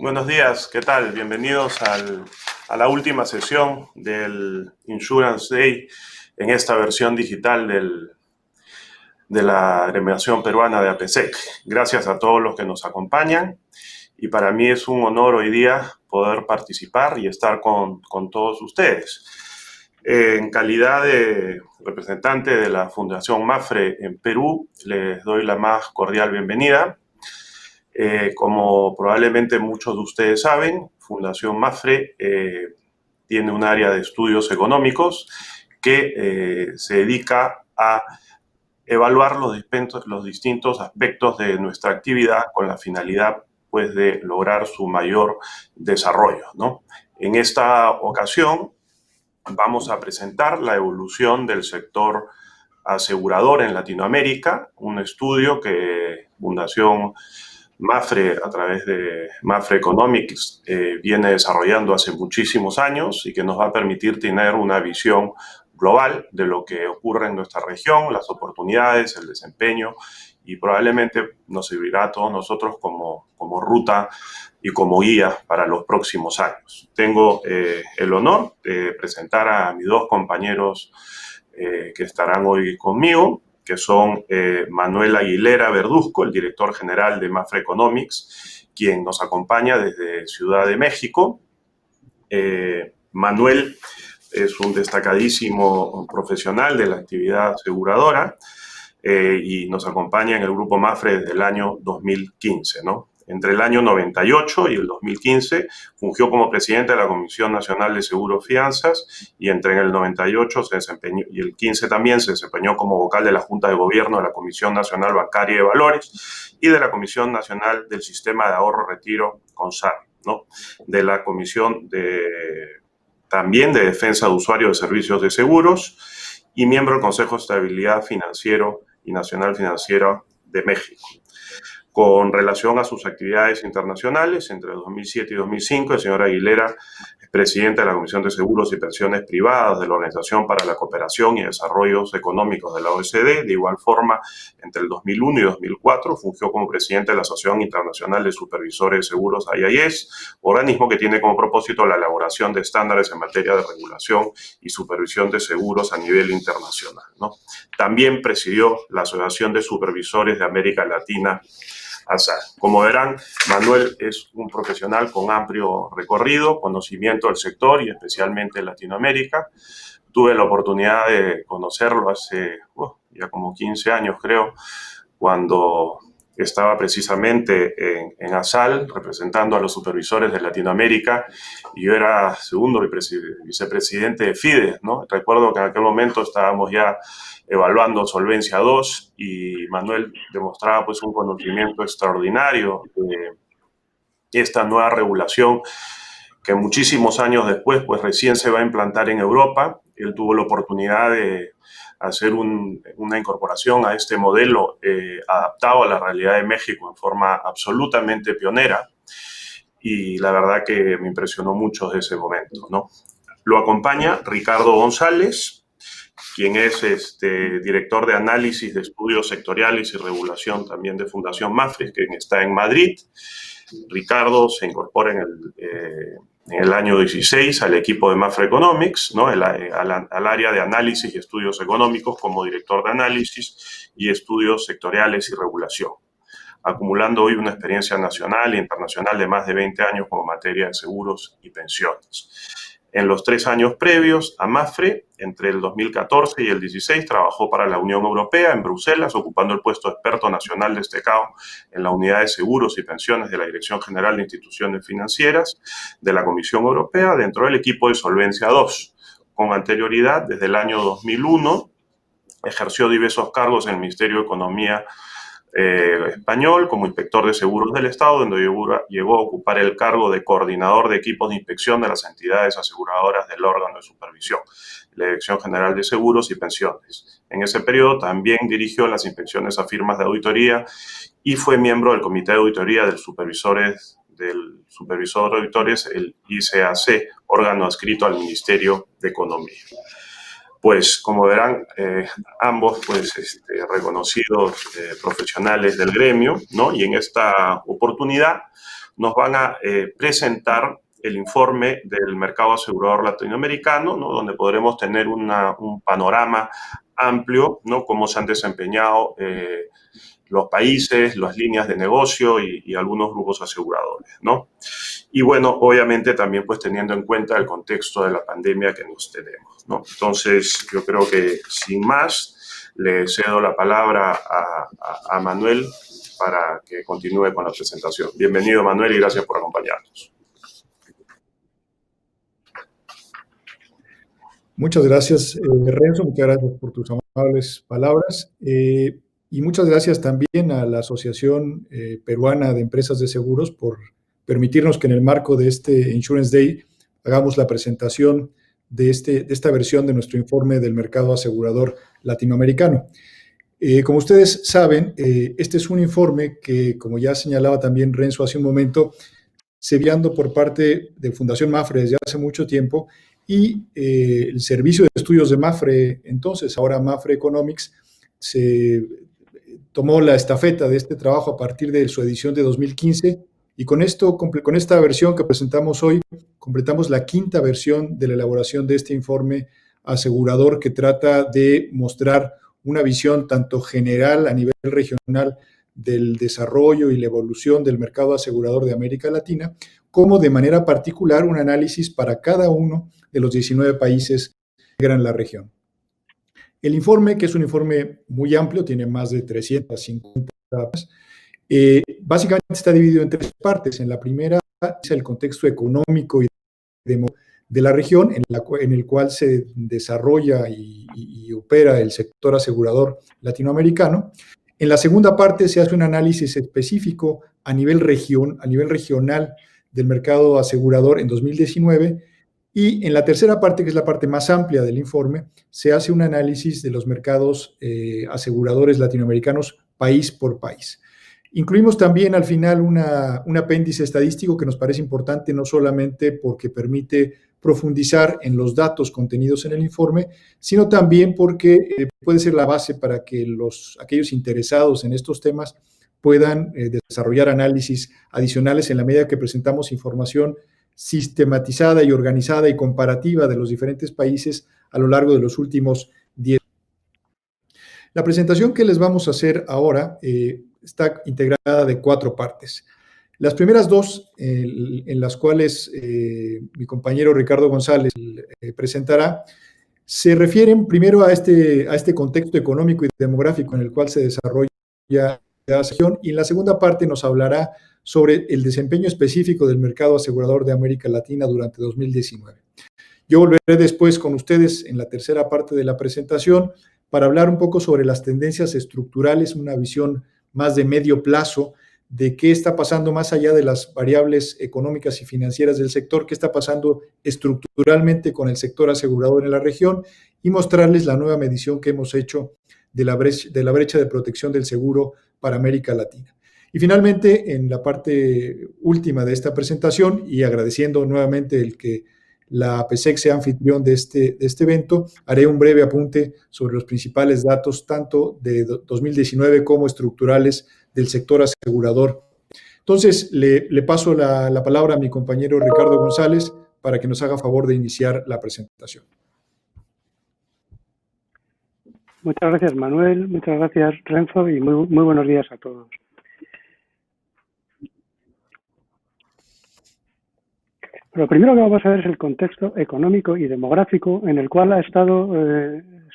Buenos días, ¿qué tal? Bienvenidos a la última sesión del Insurance Day en esta versión digital de la agremiación peruana de APESEC. Gracias a todos los que nos acompañan y para mí es un honor hoy día poder participar y estar con todos ustedes. En calidad de representante de la Fundación MAPFRE en Perú, les doy la más cordial bienvenida. Como probablemente muchos de ustedes saben, Fundación MAPFRE tiene un área de estudios económicos que se dedica a evaluar los distintos aspectos de nuestra actividad con la finalidad pues, de lograr su mayor desarrollo, ¿no? En esta ocasión vamos a presentar la evolución del sector asegurador en Latinoamérica, un estudio que Fundación MAPFRE, a través de MAPFRE Economics, viene desarrollando hace muchísimos años y que nos va a permitir tener una visión global de lo que ocurre en nuestra región, las oportunidades, el desempeño, y probablemente nos servirá a todos nosotros como ruta y como guía para los próximos años. Tengo el honor de presentar a mis dos compañeros que estarán hoy conmigo, que son Manuel Aguilera Verduzco, el director general de MAPFRE Economics, quien nos acompaña desde Ciudad de México. Manuel es un destacadísimo profesional de la actividad aseguradora y nos acompaña en el grupo MAPFRE desde el año 2015, ¿no? Entre el año 98 y el 2015 fungió como presidente de la Comisión Nacional de Seguros y Fianzas y entre el 98 se desempeñó, y el 15 también se desempeñó como vocal de la Junta de Gobierno de la Comisión Nacional Bancaria de Valores y de la Comisión Nacional del Sistema de Ahorro-Retiro, CONSAR, ¿no? De la Comisión también de Defensa de Usuarios de Servicios de Seguros y miembro del Consejo de Estabilidad Financiero y Nacional Financiera de México. Con relación a sus actividades internacionales, entre 2007 y 2005, el señor Aguilera es presidente de la Comisión de Seguros y Pensiones Privadas de la Organización para la Cooperación y Desarrollos Económicos de la OECD. De igual forma, entre el 2001 y 2004, fungió como presidente de la Asociación Internacional de Supervisores de Seguros, AIS, organismo que tiene como propósito la elaboración de estándares en materia de regulación y supervisión de seguros a nivel internacional, ¿no? También presidió la Asociación de Supervisores de América Latina, ASAR. Como verán, Manuel es un profesional con amplio recorrido, conocimiento del sector y especialmente en Latinoamérica. Tuve la oportunidad de conocerlo hace ya como 15 años, creo, cuando estaba precisamente en ASAL representando a los supervisores de Latinoamérica y yo era segundo vicepresidente de FIDE, ¿no? Recuerdo que en aquel momento estábamos ya evaluando Solvencia 2 y Manuel demostraba pues un conocimiento extraordinario de esta nueva regulación que muchísimos años después pues recién se va a implantar en Europa. Él tuvo la oportunidad de hacer una incorporación a este modelo adaptado a la realidad de México en forma absolutamente pionera y la verdad que me impresionó mucho desde ese momento, ¿no? Lo acompaña Ricardo González, quien es director de análisis de estudios sectoriales y regulación también de Fundación MAPFRE, quien está en Madrid. Ricardo se incorpora en el año 16 al equipo de MAPFRE Economics, ¿no? al área de análisis y estudios económicos como director de análisis y estudios sectoriales y regulación, acumulando hoy una experiencia nacional e internacional de más de 20 años como materia de seguros y pensiones. En los 3 años previos a MAPFRE, entre el 2014 y el 16, trabajó para la Unión Europea en Bruselas, ocupando el puesto de experto nacional destacado en la unidad de seguros y pensiones de la Dirección General de Instituciones Financieras de la Comisión Europea, dentro del equipo de Solvencia 2. Con anterioridad, desde el año 2001, ejerció diversos cargos en el Ministerio de Economía español como inspector de seguros del Estado, donde llegó a ocupar el cargo de coordinador de equipos de inspección de las entidades aseguradoras del órgano de supervisión, la Dirección General de Seguros y Pensiones. En ese periodo también dirigió las inspecciones a firmas de auditoría y fue miembro del Comité de Auditoría del Supervisor de Auditores, el ICAC, órgano adscrito al Ministerio de Economía. Pues, como verán, ambos pues, reconocidos profesionales del gremio, ¿no? Y en esta oportunidad nos van a presentar el informe del mercado asegurador latinoamericano, ¿no? Donde podremos tener un panorama amplio, ¿no? Cómo se han desempeñado los países, las líneas de negocio y algunos grupos aseguradores, ¿no? Y bueno, obviamente también pues teniendo en cuenta el contexto de la pandemia que nos tenemos, ¿no? Entonces, yo creo que sin más, le cedo la palabra a Manuel para que continúe con la presentación. Bienvenido, Manuel, y gracias por acompañarnos. Muchas gracias, Renzo, muchas gracias por tus amables palabras y muchas gracias también a la Asociación Peruana de Empresas de Seguros por permitirnos que en el marco de este Insurance Day hagamos la presentación de esta versión de nuestro informe del mercado asegurador latinoamericano. Como ustedes saben, este es un informe que, como ya señalaba también Renzo hace un momento, se enviando por parte de Fundación Mapfre desde hace mucho tiempo y el servicio de estudios de Mapfre, entonces, ahora Mapfre Economics, se tomó la estafeta de este trabajo a partir de su edición de 2015 y con esta versión que presentamos hoy, completamos la quinta versión de la elaboración de este informe asegurador que trata de mostrar una visión tanto general a nivel regional del desarrollo y la evolución del mercado asegurador de América Latina, como de manera particular un análisis para cada uno de los 19 países que integran la región. El informe, que es un informe muy amplio, tiene más de 350 páginas, básicamente está dividido en tres partes. En la primera es el contexto económico y de la región en el cual se desarrolla y opera el sector asegurador latinoamericano. En la segunda parte se hace un análisis específico a nivel regional del mercado asegurador en 2019 y en la tercera parte, que es la parte más amplia del informe, se hace un análisis de los mercados aseguradores latinoamericanos país por país. Incluimos también al final un apéndice estadístico que nos parece importante no solamente porque permite profundizar en los datos contenidos en el informe, sino también porque puede ser la base para que aquellos interesados en estos temas puedan desarrollar análisis adicionales en la medida que presentamos información sistematizada y organizada y comparativa de los diferentes países a lo largo de los últimos 10 años. La presentación que les vamos a hacer ahora está integrada de 4 partes. Las primeras 2, en las cuales mi compañero Ricardo González presentará, se refieren primero a este contexto económico y demográfico en el cual se desarrolla la región, y en la segunda parte nos hablará sobre el desempeño específico del mercado asegurador de América Latina durante 2019. Yo volveré después con ustedes en la tercera parte de la presentación para hablar un poco sobre las tendencias estructurales, una visión más de medio plazo de qué está pasando más allá de las variables económicas y financieras del sector, qué está pasando estructuralmente con el sector asegurador en la región y mostrarles la nueva medición que hemos hecho de la brecha de protección del seguro para América Latina. Y finalmente, en la parte última de esta presentación, y agradeciendo nuevamente el que la APESEC sea anfitrión de este evento, haré un breve apunte sobre los principales datos, tanto de 2019 como estructurales del sector asegurador. Entonces, le paso la palabra a mi compañero Ricardo González para que nos haga favor de iniciar la presentación. Muchas gracias, Manuel. Muchas gracias, Renzo, y muy buenos días a todos. Lo primero que vamos a ver es el contexto económico y demográfico en el cual ha estado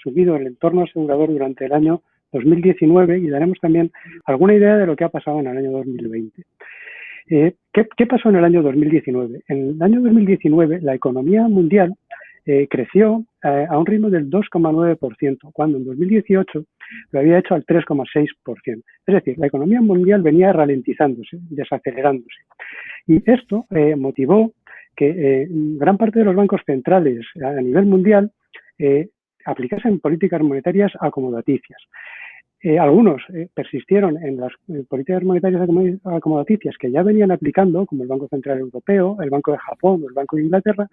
subido el entorno asegurador durante el año 2019 y daremos también alguna idea de lo que ha pasado en el año 2020. ¿Qué pasó en el año 2019? En el año 2019 la economía mundial creció a un ritmo del 2,9%, cuando en 2018 lo había hecho al 3,6%. Es decir, la economía mundial venía ralentizándose, desacelerándose. Y esto motivó que gran parte de los bancos centrales a nivel mundial aplicasen políticas monetarias acomodaticias. Algunos persistieron en las políticas monetarias acomodaticias que ya venían aplicando, como el Banco Central Europeo, el Banco de Japón o el Banco de Inglaterra,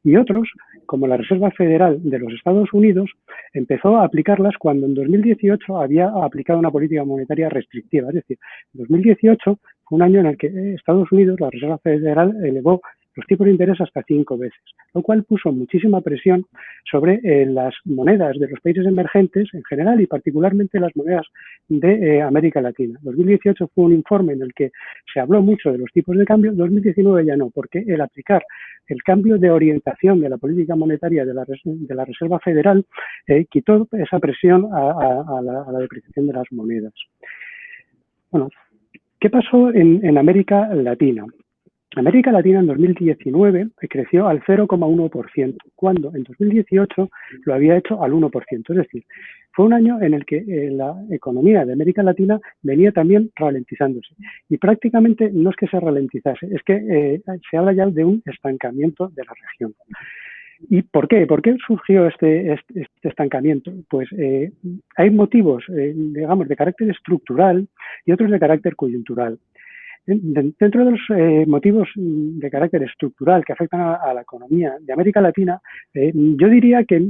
y otros, como la Reserva Federal de los Estados Unidos, empezó a aplicarlas cuando en 2018 había aplicado una política monetaria restrictiva. Es decir, en 2018 Fue un año en el que Estados Unidos, la Reserva Federal, elevó los tipos de interés hasta 5 veces, lo cual puso muchísima presión sobre las monedas de los países emergentes en general y particularmente las monedas de América Latina. 2018 fue un informe en el que se habló mucho de los tipos de cambio, 2019 ya no, porque el aplicar el cambio de orientación de la política monetaria de la Reserva Federal quitó esa presión a la depreciación de las monedas. Bueno, ¿qué pasó en América Latina? América Latina en 2019 creció al 0,1%, cuando en 2018 lo había hecho al 1%. Es decir, fue un año en el que la economía de América Latina venía también ralentizándose. Y prácticamente no es que se ralentizase, es que se habla ya de un estancamiento de la región. ¿Y por qué? ¿Por qué surgió este estancamiento? Pues hay motivos, digamos, de carácter estructural y otros de carácter coyuntural. Dentro de los motivos de carácter estructural que afectan a la economía de América Latina, yo diría que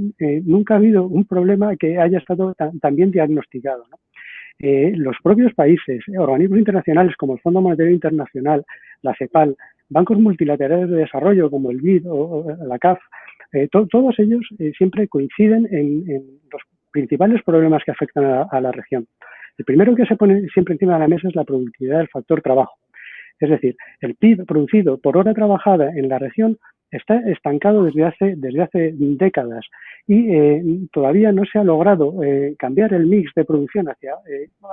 nunca ha habido un problema que haya estado tan bien diagnosticado, ¿no? Los propios países, organismos internacionales como el Fondo Monetario Internacional, la CEPAL, bancos multilaterales de desarrollo como el BID o la CAF, todos ellos siempre coinciden en los principales problemas que afectan a la región. El primero que se pone siempre encima de la mesa es la productividad del factor trabajo. Es decir, el PIB producido por hora trabajada en la región está estancado desde hace décadas y todavía no se ha logrado cambiar el mix de producción hacia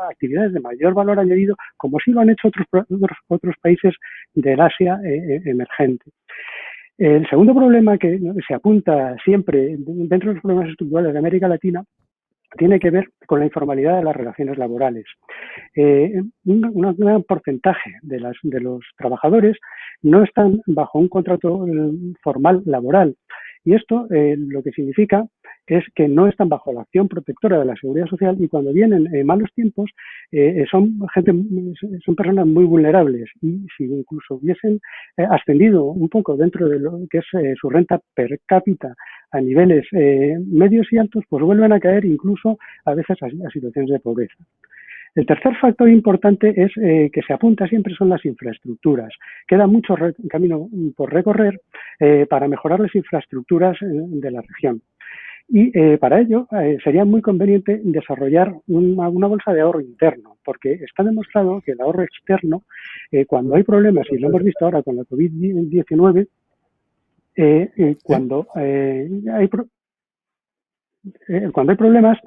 actividades de mayor valor añadido, como sí lo han hecho otros países del Asia emergente. El segundo problema que se apunta siempre dentro de los problemas estructurales de América Latina tiene que ver con la informalidad de las relaciones laborales. Un gran porcentaje de los trabajadores no están bajo un contrato formal laboral y esto lo que significa es que no están bajo la acción protectora de la seguridad social y cuando vienen malos tiempos son personas muy vulnerables y si incluso hubiesen ascendido un poco dentro de lo que es su renta per cápita a niveles medios y altos, pues vuelven a caer incluso a veces a situaciones de pobreza. El tercer factor importante es que se apunta siempre son las infraestructuras. Queda mucho camino por recorrer para mejorar las infraestructuras de la región. Y para ello sería muy conveniente desarrollar una bolsa de ahorro interno, porque está demostrado que el ahorro externo, cuando hay problemas, y lo hemos visto ahora con la COVID-19, cuando hay problemas,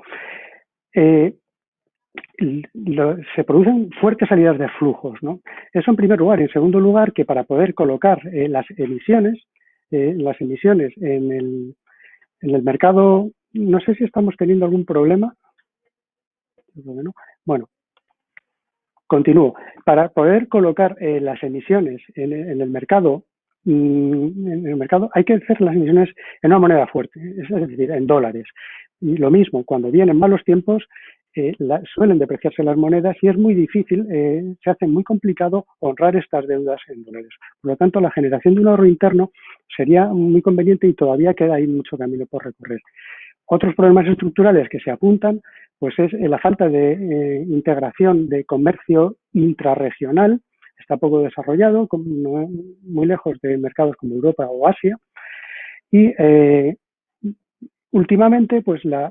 se producen fuertes salidas de flujos, ¿no? Eso en primer lugar. En segundo lugar, que para poder colocar las emisiones en el mercado, no sé si estamos teniendo algún problema. Bueno, continúo. Para poder colocar las emisiones en el mercado, hay que hacer las emisiones en una moneda fuerte, es decir, en dólares. Y lo mismo, cuando vienen malos tiempos, suelen depreciarse las monedas y es muy difícil, se hace muy complicado honrar estas deudas en dólares. Por lo tanto, la generación de un ahorro interno sería muy conveniente y todavía queda ahí mucho camino por recorrer. Otros problemas estructurales que se apuntan pues es la falta de integración de comercio intrarregional, está poco desarrollado, muy lejos de mercados como Europa o Asia, y últimamente pues la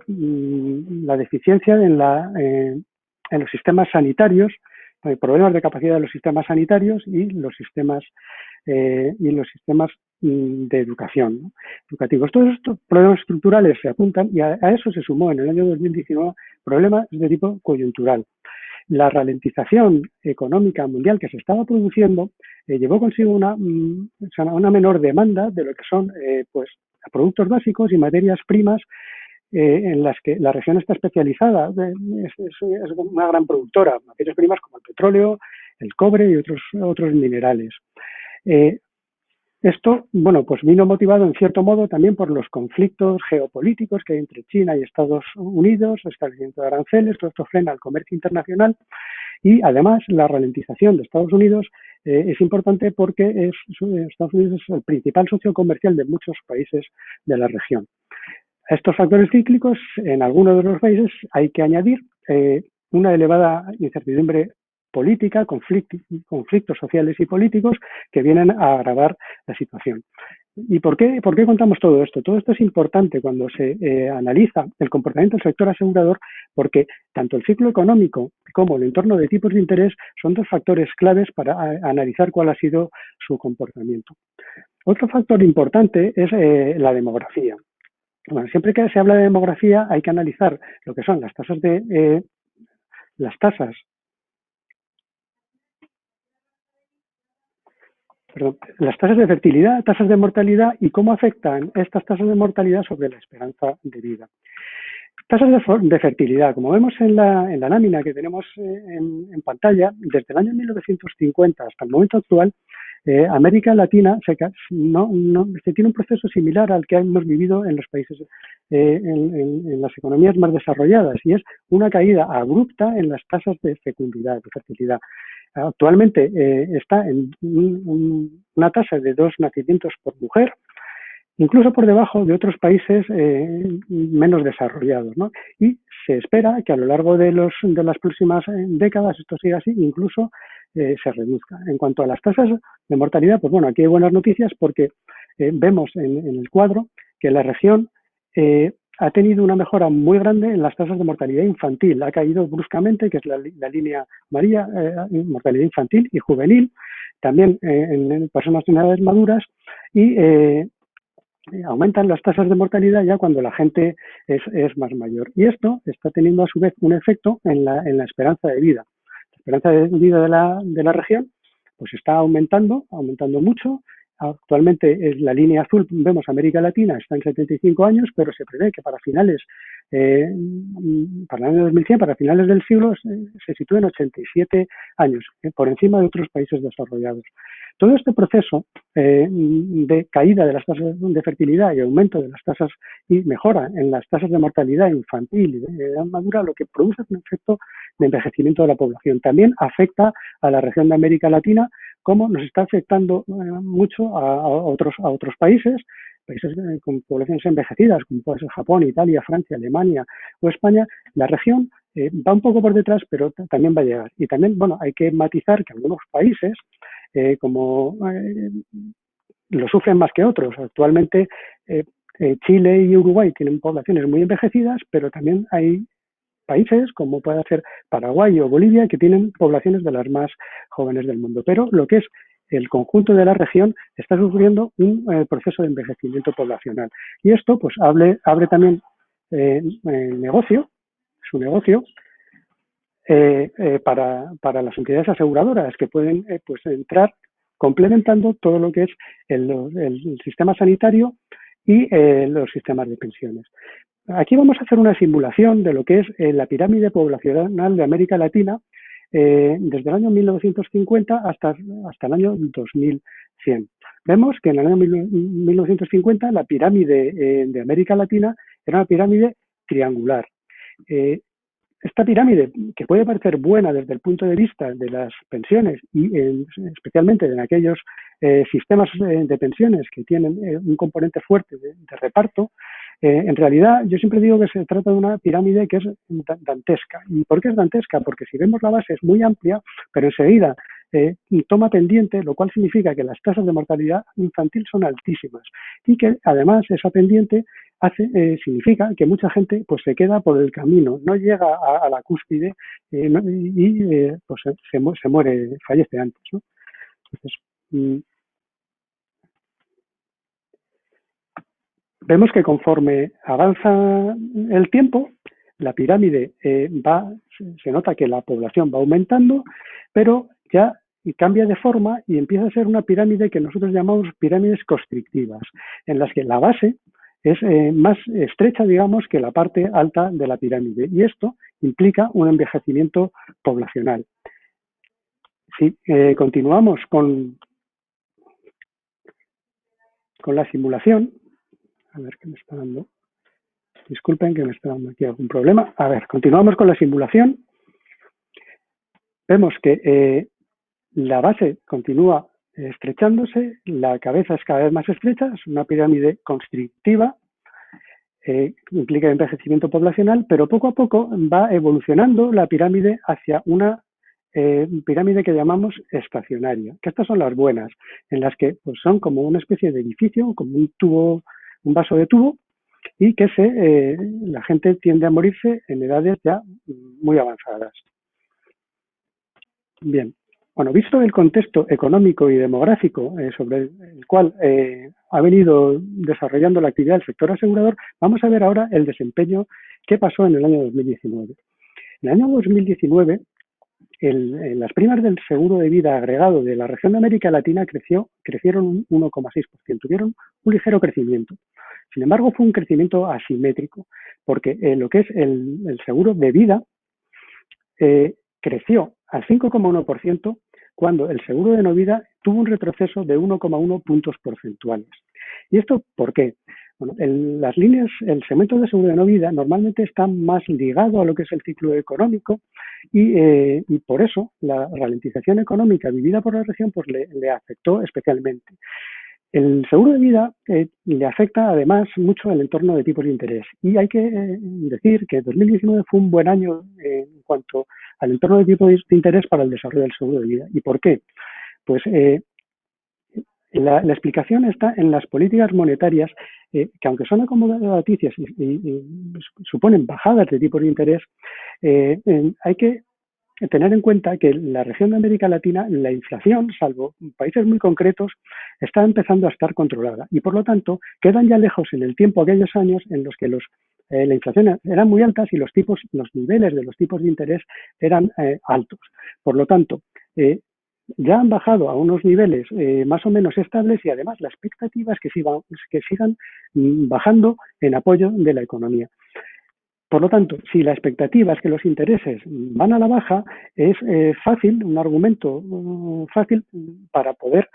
deficiencia en los sistemas sanitarios, hay problemas de capacidad de los sistemas sanitarios y los sistemas de educación, ¿no? Educativos. Todos estos problemas estructurales se apuntan y a eso se sumó en el año 2019 problemas de tipo coyuntural. La ralentización económica mundial que se estaba produciendo llevó consigo una menor demanda de lo que son pues productos básicos y materias primas en las que la región está especializada. Es una gran productora, materias primas como el petróleo, el cobre y otros minerales. Esto, bueno, pues vino motivado en cierto modo también por los conflictos geopolíticos que hay entre China y Estados Unidos, el establecimiento de aranceles, todo esto frena el comercio internacional y además la ralentización de Estados Unidos es importante porque Estados Unidos es el principal socio comercial de muchos países de la región. A estos factores cíclicos, en algunos de los países hay que añadir una elevada incertidumbre política, conflictos sociales y políticos que vienen a agravar la situación. ¿Y por qué contamos todo esto? Todo esto es importante cuando se analiza el comportamiento del sector asegurador, porque tanto el ciclo económico como el entorno de tipos de interés son dos factores claves para analizar cuál ha sido su comportamiento. Otro factor importante es la demografía. Bueno, siempre que se habla de demografía hay que analizar lo que son las tasas de fertilidad, tasas de mortalidad y cómo afectan estas tasas de mortalidad sobre la esperanza de vida. Tasas de fertilidad, como vemos en la lámina que tenemos en pantalla, desde el año 1950 hasta el momento actual, América Latina se tiene un proceso similar al que hemos vivido en los países, en las economías más desarrolladas, y es una caída abrupta en las tasas de fecundidad, de fertilidad. Actualmente está en una tasa de 2 nacimientos por mujer, incluso por debajo de otros países menos desarrollados, ¿no? Y se espera que a lo largo de las próximas décadas esto siga así, incluso se reduzca. En cuanto a las tasas de mortalidad, pues bueno, aquí hay buenas noticias porque vemos en el cuadro que la región ha tenido una mejora muy grande en las tasas de mortalidad infantil. Ha caído bruscamente, que es la línea amarilla, mortalidad infantil y juvenil, también en personas en edades maduras, y aumentan las tasas de mortalidad ya cuando la gente es más mayor. Y esto está teniendo a su vez un efecto en la esperanza de vida. La esperanza de vida de la región pues está aumentando mucho. Actualmente es la línea azul, vemos América Latina, está en 75 años, pero se prevé que para finales, para el año 2100, para finales del siglo, se sitúe en 87 años, por encima de otros países desarrollados. Todo este proceso de caída de las tasas de fertilidad y aumento de las tasas y mejora en las tasas de mortalidad infantil y de edad madura, lo que produce es un efecto de envejecimiento de la población. También afecta a la región de América Latina, como nos está afectando mucho a otros países con poblaciones envejecidas, como puede ser Japón, Italia, Francia, Alemania o España. La región va un poco por detrás, pero también va a llegar. Y también, bueno, hay que matizar que algunos países, lo sufren más que otros. Actualmente Chile y Uruguay tienen poblaciones muy envejecidas, pero también hay países como puede ser Paraguay o Bolivia que tienen poblaciones de las más jóvenes del mundo. Pero lo que es el conjunto de la región está sufriendo un proceso de envejecimiento poblacional. Y esto pues abre también su negocio para las entidades aseguradoras que pueden pues entrar complementando todo lo que es el sistema sanitario y los sistemas de pensiones. Aquí vamos a hacer una simulación de lo que es la pirámide poblacional de América Latina desde el año 1950 hasta el año 2100. Vemos que en el año 1950 la pirámide de América Latina era una pirámide triangular. Esta pirámide, que puede parecer buena desde el punto de vista de las pensiones y especialmente en aquellos sistemas de pensiones que tienen un componente fuerte de reparto, en realidad yo siempre digo que se trata de una pirámide que es dantesca. ¿Y por qué es dantesca? Porque si vemos la base es muy amplia, pero enseguida toma pendiente, lo cual significa que las tasas de mortalidad infantil son altísimas y que además esa pendiente significa que mucha gente pues se queda por el camino, no llega a la cúspide y pues se muere, fallece antes, ¿no? Entonces, vemos que conforme avanza el tiempo, la pirámide se nota que la población va aumentando, pero ya cambia de forma y empieza a ser una pirámide que nosotros llamamos pirámides constrictivas, en las que la base es más estrecha, digamos, que la parte alta de la pirámide. Y esto implica un envejecimiento poblacional. Si continuamos con la simulación, a ver qué me está dando. Disculpen que me está dando aquí algún problema. A ver, continuamos con la simulación. Vemos que la base continúa estrechándose, la cabeza es cada vez más estrecha, es una pirámide constrictiva, implica envejecimiento poblacional, pero poco a poco va evolucionando la pirámide hacia una pirámide que llamamos estacionaria, que estas son las buenas, en las que pues, son como una especie de edificio, como un tubo, un vaso de tubo, y que la gente tiende a morirse en edades ya muy avanzadas. Bien, bueno, visto el contexto económico y demográfico sobre el cual ha venido desarrollando la actividad del sector asegurador, vamos a ver ahora el desempeño que pasó en el año 2019. En el año 2019, las primas del seguro de vida agregado de la región de América Latina crecieron un 1,6%, tuvieron un ligero crecimiento. Sin embargo, fue un crecimiento asimétrico, porque lo que es el seguro de vida creció al 5,1% cuando el seguro de no vida tuvo un retroceso de 1,1 puntos porcentuales. ¿Y esto por qué? Bueno, las líneas, el segmento de seguro de no vida normalmente está más ligado a lo que es el ciclo económico y por eso la ralentización económica vivida por la región pues le afectó especialmente. El seguro de vida le afecta además mucho el entorno de tipos de interés y hay que decir que 2019 fue un buen año en cuanto al entorno de tipos de interés para el desarrollo del seguro de vida. ¿Y por qué? Pues la explicación está en las políticas monetarias que aunque son acomodaticias y suponen bajadas de tipos de interés, hay que tener en cuenta que en la región de América Latina la inflación, salvo países muy concretos, está empezando a estar controlada y por lo tanto quedan ya lejos en el tiempo aquellos años en los que la inflación eran muy altas y los niveles de los tipos de interés eran altos. Por lo tanto, ya han bajado a unos niveles más o menos estables y además la expectativa es que sigan bajando en apoyo de la economía. Por lo tanto, si la expectativa es que los intereses van a la baja, es fácil, un argumento fácil para poder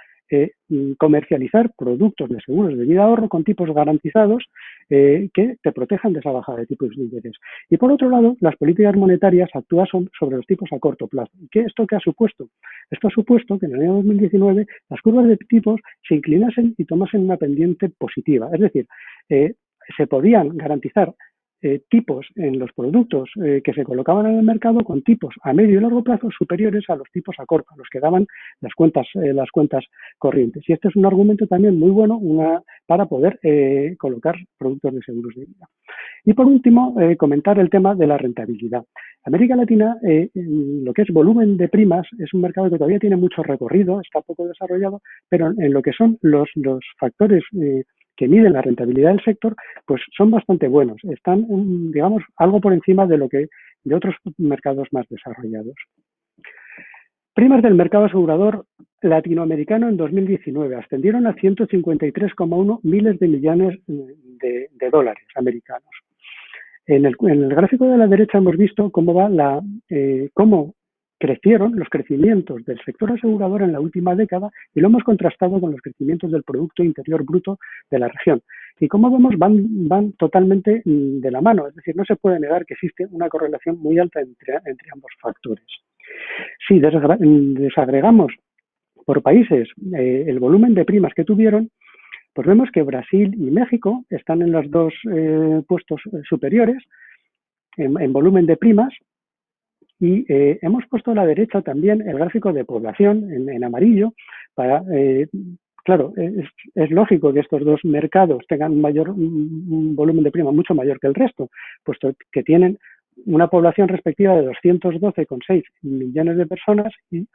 comercializar productos de seguros de vida ahorro con tipos garantizados que te protejan de esa bajada de tipos de interés. Y por otro lado, las políticas monetarias actúan sobre los tipos a corto plazo. ¿Y esto qué ha supuesto? Esto ha supuesto que en el año 2019 las curvas de tipos se inclinasen y tomasen una pendiente positiva. Es decir, se podían garantizar tipos en los productos que se colocaban en el mercado con tipos a medio y largo plazo superiores a los tipos a corto, a los que daban las cuentas corrientes. Y este es un argumento también muy bueno para poder colocar productos de seguros de vida. Y por último, comentar el tema de la rentabilidad. América Latina, lo que es volumen de primas, es un mercado que todavía tiene mucho recorrido, está poco desarrollado, pero en lo que son los factores que miden la rentabilidad del sector, pues son bastante buenos. Están, digamos, algo por encima de de otros mercados más desarrollados. Primas del mercado asegurador latinoamericano en 2019 ascendieron a 153,1 miles de millones de dólares americanos. En el gráfico de la derecha hemos visto cómo crecieron los crecimientos del sector asegurador en la última década y lo hemos contrastado con los crecimientos del Producto Interior Bruto de la región. Y como vemos, van totalmente de la mano, es decir, no se puede negar que existe una correlación muy alta entre ambos factores. Si desagregamos por países el volumen de primas que tuvieron, pues vemos que Brasil y México están en los dos puestos superiores en volumen de primas. Y hemos puesto a la derecha también el gráfico de población en amarillo para, claro, es lógico que estos dos mercados tengan un volumen de prima mucho mayor que el resto, puesto que tienen una población respectiva de 212,6 millones de personas y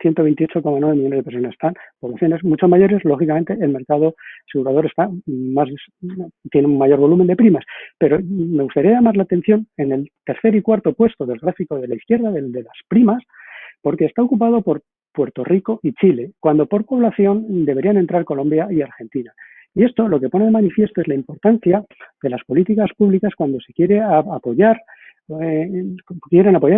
128,9 millones de personas. Están poblaciones mucho mayores, lógicamente el mercado asegurador tiene un mayor volumen de primas, pero me gustaría llamar la atención en el tercer y cuarto puesto del gráfico de la izquierda, del de las primas, porque está ocupado por Puerto Rico y Chile, cuando por población deberían entrar Colombia y Argentina. Y esto lo que pone de manifiesto es la importancia de las políticas públicas cuando se quieren apoyar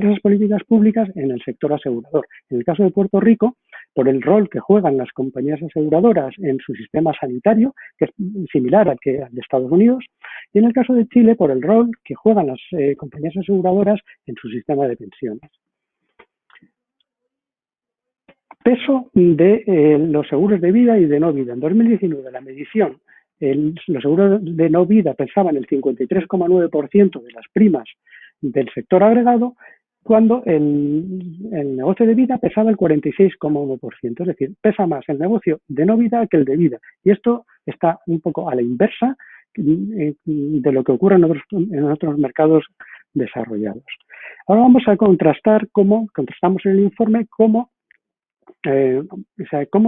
esas políticas públicas en el sector asegurador. En el caso de Puerto Rico, por el rol que juegan las compañías aseguradoras en su sistema sanitario, que es similar al de Estados Unidos, y en el caso de Chile, por el rol que juegan las compañías aseguradoras en su sistema de pensiones. Peso de los seguros de vida y de no vida. En 2019, la medición, los seguros de no vida pensaban el 53,9% de las primas del sector agregado, cuando el negocio de vida pesaba el 46,1%, es decir, pesa más el negocio de no vida que el de vida. Y esto está un poco a la inversa de lo que ocurre en otros mercados desarrollados. Ahora vamos a contrastamos en el informe cómo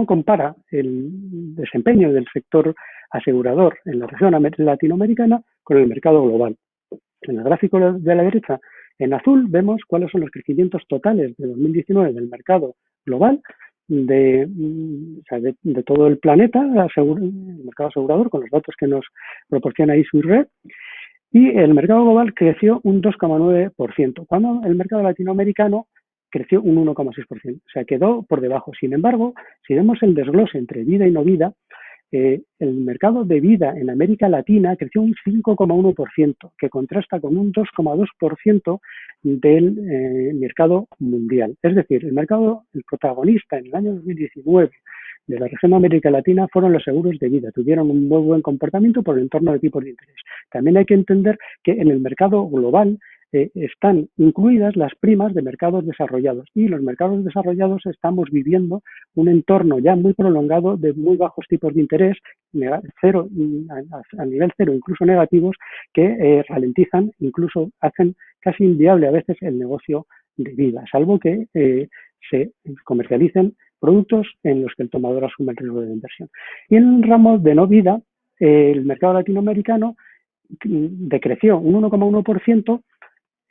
compara el desempeño del sector asegurador en la región latinoamericana con el mercado global. En el gráfico de la derecha, en azul, vemos cuáles son los crecimientos totales de 2019 del mercado global, de todo el planeta, el mercado asegurador, con los datos que nos proporciona ISU-Red, y el mercado global creció un 2,9%, cuando el mercado latinoamericano creció un 1,6%, o sea, quedó por debajo. Sin embargo, si vemos el desglose entre vida y no vida, el mercado de vida en América Latina creció un 5,1%, que contrasta con un 2,2% del mercado mundial. Es decir, el protagonista en el año 2019 de la región de América Latina fueron los seguros de vida. Tuvieron un muy buen comportamiento por el entorno de tipos de interés. También hay que entender que en el mercado global están incluidas las primas de mercados desarrollados, y los mercados desarrollados estamos viviendo un entorno ya muy prolongado de muy bajos tipos de interés, a nivel cero, incluso negativos, que ralentizan, incluso hacen casi inviable a veces el negocio de vida, salvo que se comercialicen productos en los que el tomador asume el riesgo de inversión. Y en el ramo de no vida, el mercado latinoamericano decreció un 1,1%,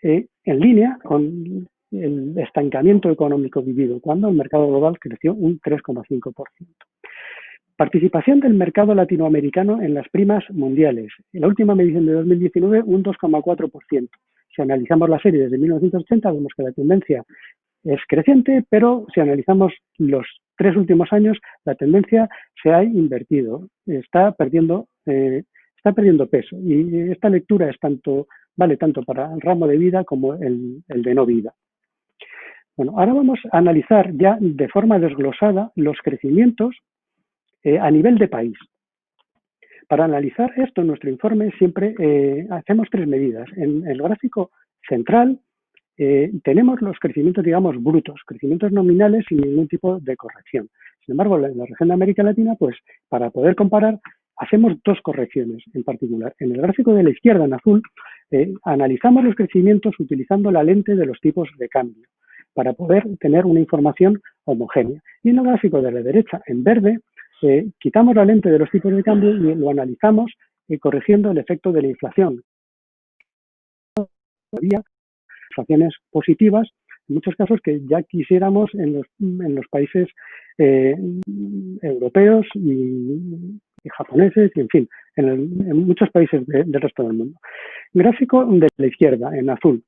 en línea con el estancamiento económico vivido, cuando el mercado global creció un 3,5%. Participación del mercado latinoamericano en las primas mundiales. En la última medición de 2019, un 2,4%. Si analizamos la serie desde 1980, vemos que la tendencia es creciente, pero si analizamos los 3 últimos años, la tendencia se ha invertido, está perdiendo peso. Y esta lectura vale tanto para el ramo de vida como el de no vida. Bueno, ahora vamos a analizar ya de forma desglosada los crecimientos a nivel de país. Para analizar esto en nuestro informe siempre hacemos 3 medidas. En el gráfico central tenemos los crecimientos, digamos, brutos, crecimientos nominales sin ningún tipo de corrección. Sin embargo, en la región de América Latina, pues para poder comparar, hacemos 2 correcciones en particular. En el gráfico de la izquierda, en azul, analizamos los crecimientos utilizando la lente de los tipos de cambio para poder tener una información homogénea. Y en el gráfico de la derecha, en verde, quitamos la lente de los tipos de cambio y lo analizamos corrigiendo el efecto de la inflación. Había inflaciones positivas, en muchos casos que ya quisiéramos en los países europeos y japoneses, y en fin, en muchos países del resto del mundo. Gráfico de la izquierda, en azul.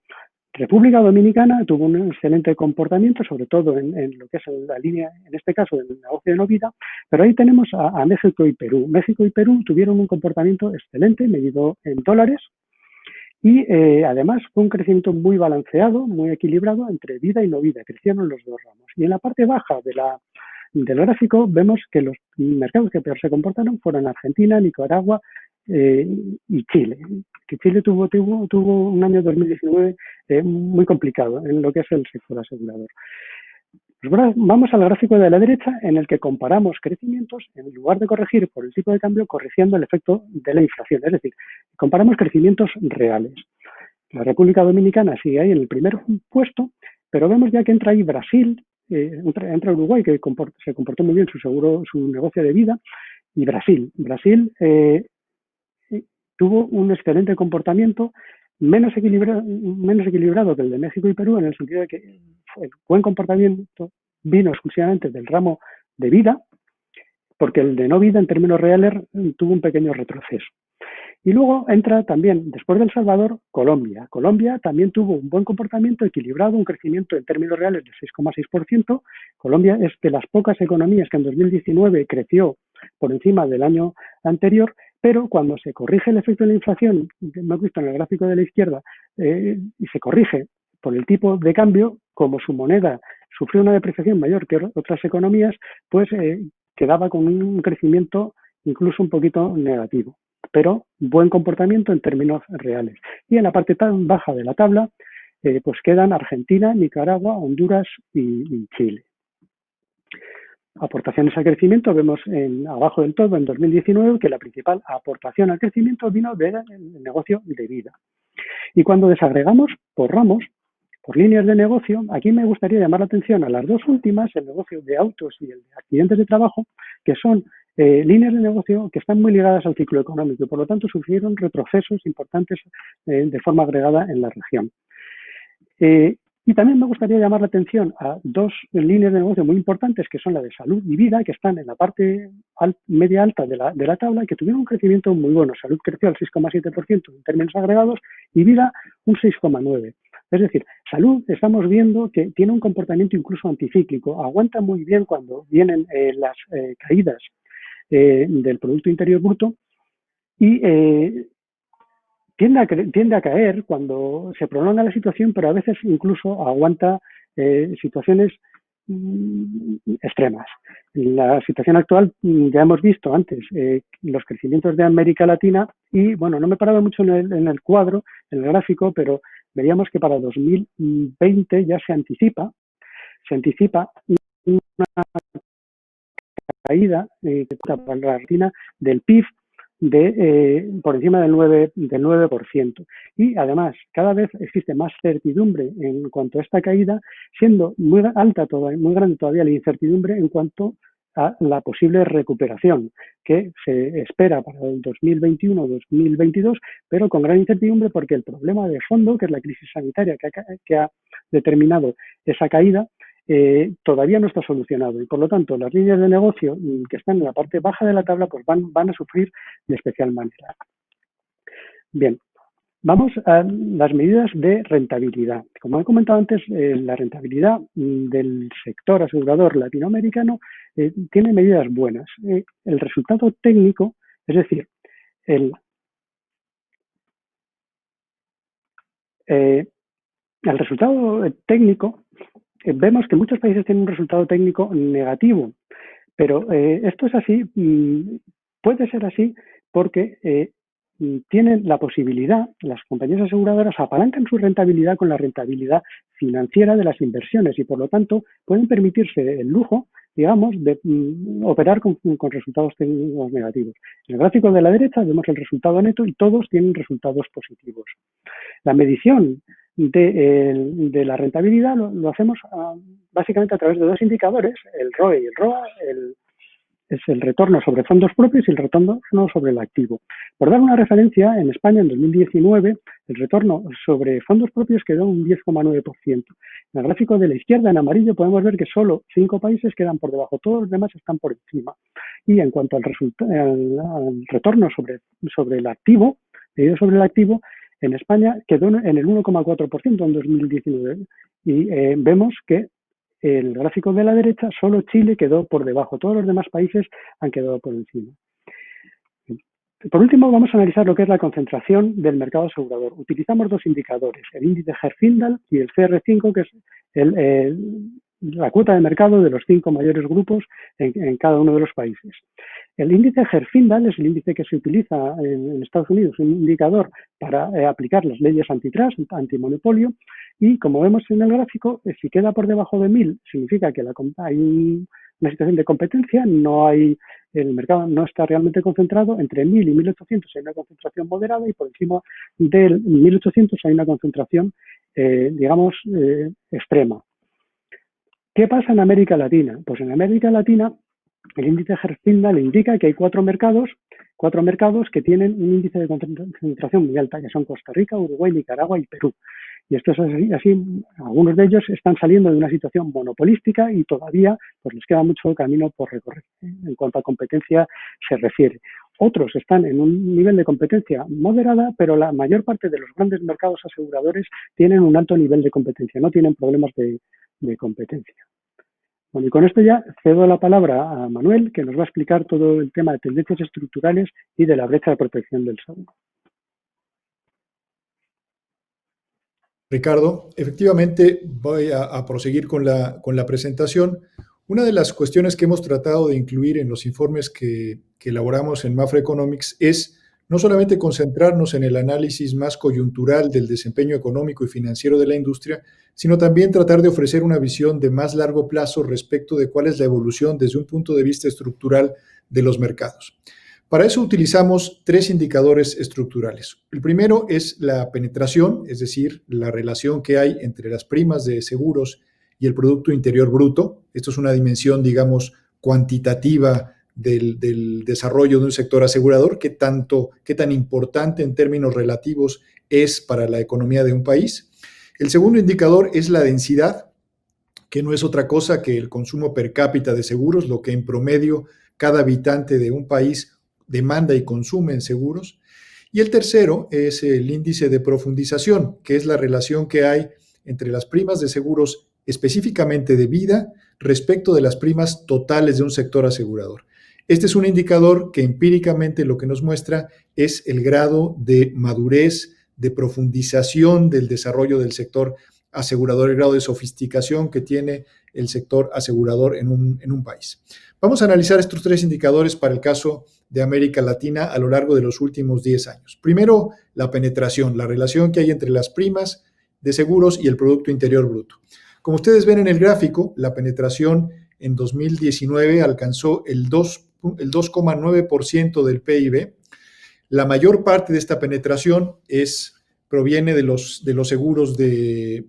República Dominicana tuvo un excelente comportamiento, sobre todo en lo que es la línea, en este caso, del negocio de no vida, pero ahí tenemos a México y Perú. México y Perú tuvieron un comportamiento excelente, medido en dólares, y además fue un crecimiento muy balanceado, muy equilibrado entre vida y no vida, crecieron los 2 ramos. Y en la parte baja del gráfico vemos que los mercados que peor se comportaron fueron Argentina, Nicaragua y Chile. Que Chile tuvo un año 2019 muy complicado en lo que es el sector asegurador. Pues bueno, vamos al gráfico de la derecha, en el que comparamos crecimientos, en lugar de corregir por el tipo de cambio, corrigiendo el efecto de la inflación. Es decir, comparamos crecimientos reales. La República Dominicana sigue ahí en el primer puesto, pero vemos ya que entra ahí Brasil, entra Uruguay, que se comportó muy bien su negocio de vida, y Brasil. Brasil tuvo un excelente comportamiento, menos equilibrado que el de México y Perú, en el sentido de que el buen comportamiento vino exclusivamente del ramo de vida, porque el de no vida en términos reales tuvo un pequeño retroceso. Y luego entra también, después de El Salvador, Colombia. Colombia también tuvo un buen comportamiento equilibrado, un crecimiento en términos reales de 6,6%. Colombia es de las pocas economías que en 2019 creció por encima del año anterior, pero cuando se corrige el efecto de la inflación, que hemos visto en el gráfico de la izquierda, y se corrige por el tipo de cambio, como su moneda sufrió una depreciación mayor que otras economías, pues quedaba con un crecimiento incluso un poquito negativo, pero buen comportamiento en términos reales. Y en la parte tan baja de la tabla pues quedan Argentina, Nicaragua, Honduras y Chile. Aportaciones al crecimiento, vemos abajo del todo en 2019 que la principal aportación al crecimiento vino del negocio de vida. Y cuando desagregamos por ramos, por líneas de negocio, aquí me gustaría llamar la atención a las dos últimas, el negocio de autos y el de accidentes de trabajo, que son líneas de negocio que están muy ligadas al ciclo económico y por lo tanto sufrieron retrocesos importantes de forma agregada en la región. Y también me gustaría llamar la atención a dos líneas de negocio muy importantes, que son la de salud y vida, que están en la parte media alta de la tabla y que tuvieron un crecimiento muy bueno. Salud creció al 6,7% en términos agregados y vida un 6,9%. Es decir, salud estamos viendo que tiene un comportamiento incluso anticíclico, aguanta muy bien cuando vienen las caídas del Producto Interior Bruto y tiende a caer cuando se prolonga la situación, pero a veces incluso aguanta situaciones extremas. En la situación actual ya hemos visto antes los crecimientos de América Latina y, bueno, no me he parado mucho en el cuadro, en el gráfico, pero veríamos que para 2020 ya se anticipa una caída para la Argentina del PIB por encima del 9%. Y además, cada vez existe más certidumbre en cuanto a esta caída, siendo muy grande todavía la incertidumbre en cuanto a la posible recuperación que se espera para el 2021-2022, pero con gran incertidumbre porque el problema de fondo, que es la crisis sanitaria que ha determinado esa caída, todavía no está solucionado y por lo tanto las líneas de negocio que están en la parte baja de la tabla pues van a sufrir de especial manera. Bien, vamos a las medidas de rentabilidad. Como he comentado antes, la rentabilidad del sector asegurador latinoamericano tiene medidas buenas. El resultado técnico, es decir, el resultado técnico, vemos que muchos países tienen un resultado técnico negativo, pero esto es así, puede ser así porque tienen la posibilidad, las compañías aseguradoras apalancan su rentabilidad con la rentabilidad financiera de las inversiones y por lo tanto pueden permitirse el lujo, digamos, de operar con resultados técnicos negativos. En el gráfico de la derecha vemos el resultado neto y todos tienen resultados positivos. La medición de la rentabilidad lo hacemos básicamente a través de dos indicadores, el ROE y el ROA, es el retorno sobre fondos propios y el retorno sobre el activo. Por dar una referencia, en España en 2019 el retorno sobre fondos propios quedó un 10,9%. En el gráfico de la izquierda en amarillo podemos ver que solo 5 países quedan por debajo, todos los demás están por encima. Y en cuanto al retorno sobre el activo, medido sobre el activo, en España quedó en el 1,4% en 2019 y vemos que el gráfico de la derecha, solo Chile quedó por debajo, todos los demás países han quedado por encima. Por último, vamos a analizar lo que es la concentración del mercado asegurador. Utilizamos dos indicadores, el índice Herfindahl y el CR5, que es la cuota de mercado de los 5 mayores grupos en cada uno de los países. El índice Herfindahl es el índice que se utiliza en Estados Unidos, un indicador para aplicar las leyes antitrust, antimonopolio, y como vemos en el gráfico, si queda por debajo de 1000, significa que hay una situación de competencia, el mercado no está realmente concentrado, entre 1000 y 1800 hay una concentración moderada y por encima del 1800 hay una concentración, digamos, extrema. ¿Qué pasa en América Latina? Pues en América Latina el índice Herfindahl indica que hay cuatro mercados que tienen un índice de concentración muy alta, que son Costa Rica, Uruguay, Nicaragua y Perú. Y esto es así, algunos de ellos están saliendo de una situación monopolística y todavía pues, les queda mucho camino por recorrer en cuanto a competencia se refiere. Otros están en un nivel de competencia moderada, pero la mayor parte de los grandes mercados aseguradores tienen un alto nivel de competencia, no tienen problemas de competencia. Bueno, y con esto ya cedo la palabra a Manuel, que nos va a explicar todo el tema de tendencias estructurales y de la brecha de protección del seguro. Ricardo, efectivamente voy a proseguir con la presentación. Una de las cuestiones que hemos tratado de incluir en los informes que elaboramos en Mapfre Economics es no solamente concentrarnos en el análisis más coyuntural del desempeño económico y financiero de la industria, sino también tratar de ofrecer una visión de más largo plazo respecto de cuál es la evolución desde un punto de vista estructural de los mercados. Para eso utilizamos 3 indicadores estructurales. El primero es la penetración, es decir, la relación que hay entre las primas de seguros y el Producto Interior Bruto. Esto es una dimensión, digamos, cuantitativa del desarrollo de un sector asegurador, qué tan importante en términos relativos es para la economía de un país. El segundo indicador es la densidad, que no es otra cosa que el consumo per cápita de seguros, lo que en promedio cada habitante de un país demanda y consume en seguros. Y el tercero es el índice de profundización, que es la relación que hay entre las primas de seguros específicamente de vida respecto de las primas totales de un sector asegurador. Este es un indicador que empíricamente lo que nos muestra es el grado de madurez, de profundización del desarrollo del sector asegurador, el grado de sofisticación que tiene el sector asegurador en un país. Vamos a analizar estos 3 indicadores para el caso de América Latina a lo largo de los últimos 10 años. Primero, la penetración, la relación que hay entre las primas de seguros y el Producto Interior Bruto. Como ustedes ven en el gráfico, la penetración en 2019 alcanzó el 2,9% del PIB. La mayor parte de esta penetración proviene de los seguros de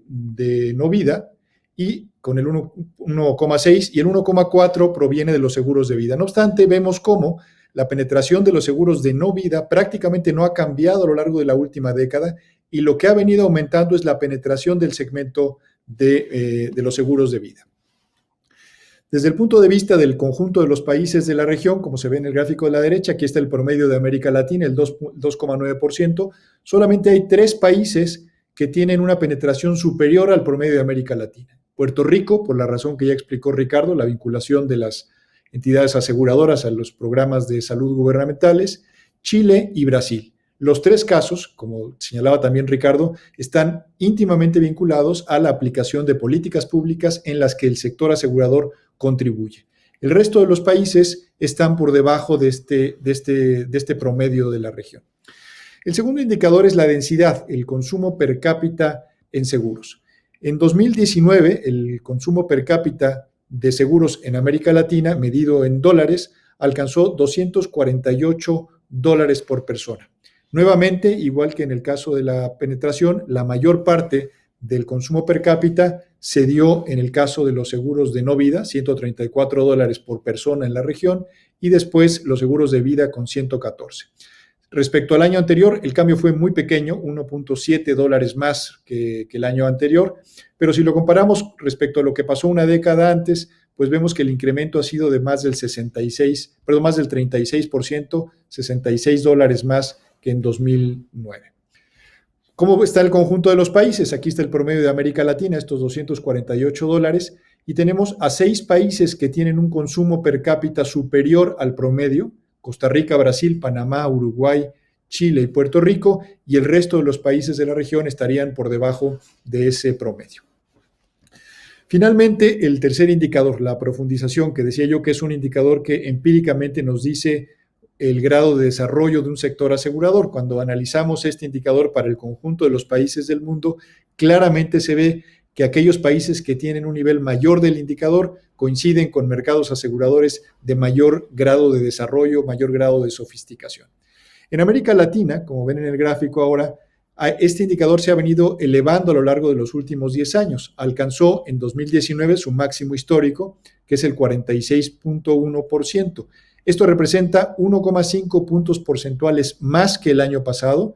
no vida, y con el 1,6 y el 1,4 proviene de los seguros de vida. No obstante, vemos cómo la penetración de los seguros de no vida prácticamente no ha cambiado a lo largo de la última década, y lo que ha venido aumentando es la penetración del segmento de los seguros de vida. Desde el punto de vista del conjunto de los países de la región, como se ve en el gráfico de la derecha, aquí está el promedio de América Latina, el 2,9%, solamente hay 3 países que tienen una penetración superior al promedio de América Latina. Puerto Rico, por la razón que ya explicó Ricardo, la vinculación de las entidades aseguradoras a los programas de salud gubernamentales, Chile y Brasil. Los 3 casos, como señalaba también Ricardo, están íntimamente vinculados a la aplicación de políticas públicas en las que el sector asegurador contribuye. El resto de los países están por debajo de este promedio de la región. El segundo indicador es la densidad, el consumo per cápita en seguros. En 2019, el consumo per cápita de seguros en América Latina, medido en dólares, alcanzó $248 por persona. Nuevamente, igual que en el caso de la penetración, la mayor parte del consumo per cápita se dio en el caso de los seguros de no vida, $134 por persona en la región, y después los seguros de vida con 114. Respecto al año anterior, el cambio fue muy pequeño, $1.7 más que el año anterior, pero si lo comparamos respecto a lo que pasó una década antes, pues vemos que el incremento ha sido de más del 36%, $66 más que en 2009. ¿Cómo está el conjunto de los países? Aquí está el promedio de América Latina, estos $248, y tenemos a 6 países que tienen un consumo per cápita superior al promedio: Costa Rica, Brasil, Panamá, Uruguay, Chile y Puerto Rico, y el resto de los países de la región estarían por debajo de ese promedio. Finalmente, el tercer indicador, la profundización, que decía yo que es un indicador que empíricamente nos dice el grado de desarrollo de un sector asegurador. Cuando analizamos este indicador para el conjunto de los países del mundo, claramente se ve que aquellos países que tienen un nivel mayor del indicador coinciden con mercados aseguradores de mayor grado de desarrollo, mayor grado de sofisticación. En América Latina, como ven en el gráfico ahora, este indicador se ha venido elevando a lo largo de los últimos 10 años. Alcanzó en 2019 su máximo histórico, que es el 46.1%. Esto representa 1,5 puntos porcentuales más que el año pasado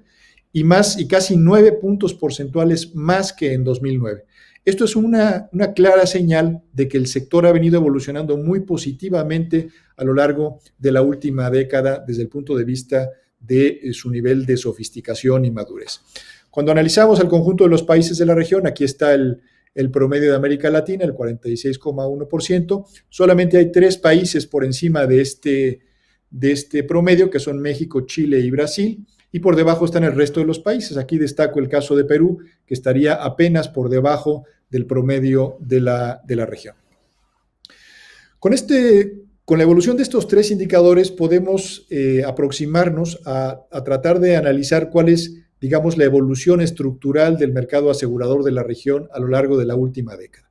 y casi 9 puntos porcentuales más que en 2009. Esto es una clara señal de que el sector ha venido evolucionando muy positivamente a lo largo de la última década desde el punto de vista de su nivel de sofisticación y madurez. Cuando analizamos el conjunto de los países de la región, aquí está el promedio de América Latina, el 46,1%. Solamente hay 3 países por encima de este promedio, que son México, Chile y Brasil, y por debajo están el resto de los países. Aquí destaco el caso de Perú, que estaría apenas por debajo del promedio de la región. Con este Con la evolución de estos tres indicadores podemos aproximarnos a tratar de analizar cuál es, digamos, la evolución estructural del mercado asegurador de la región a lo largo de la última década.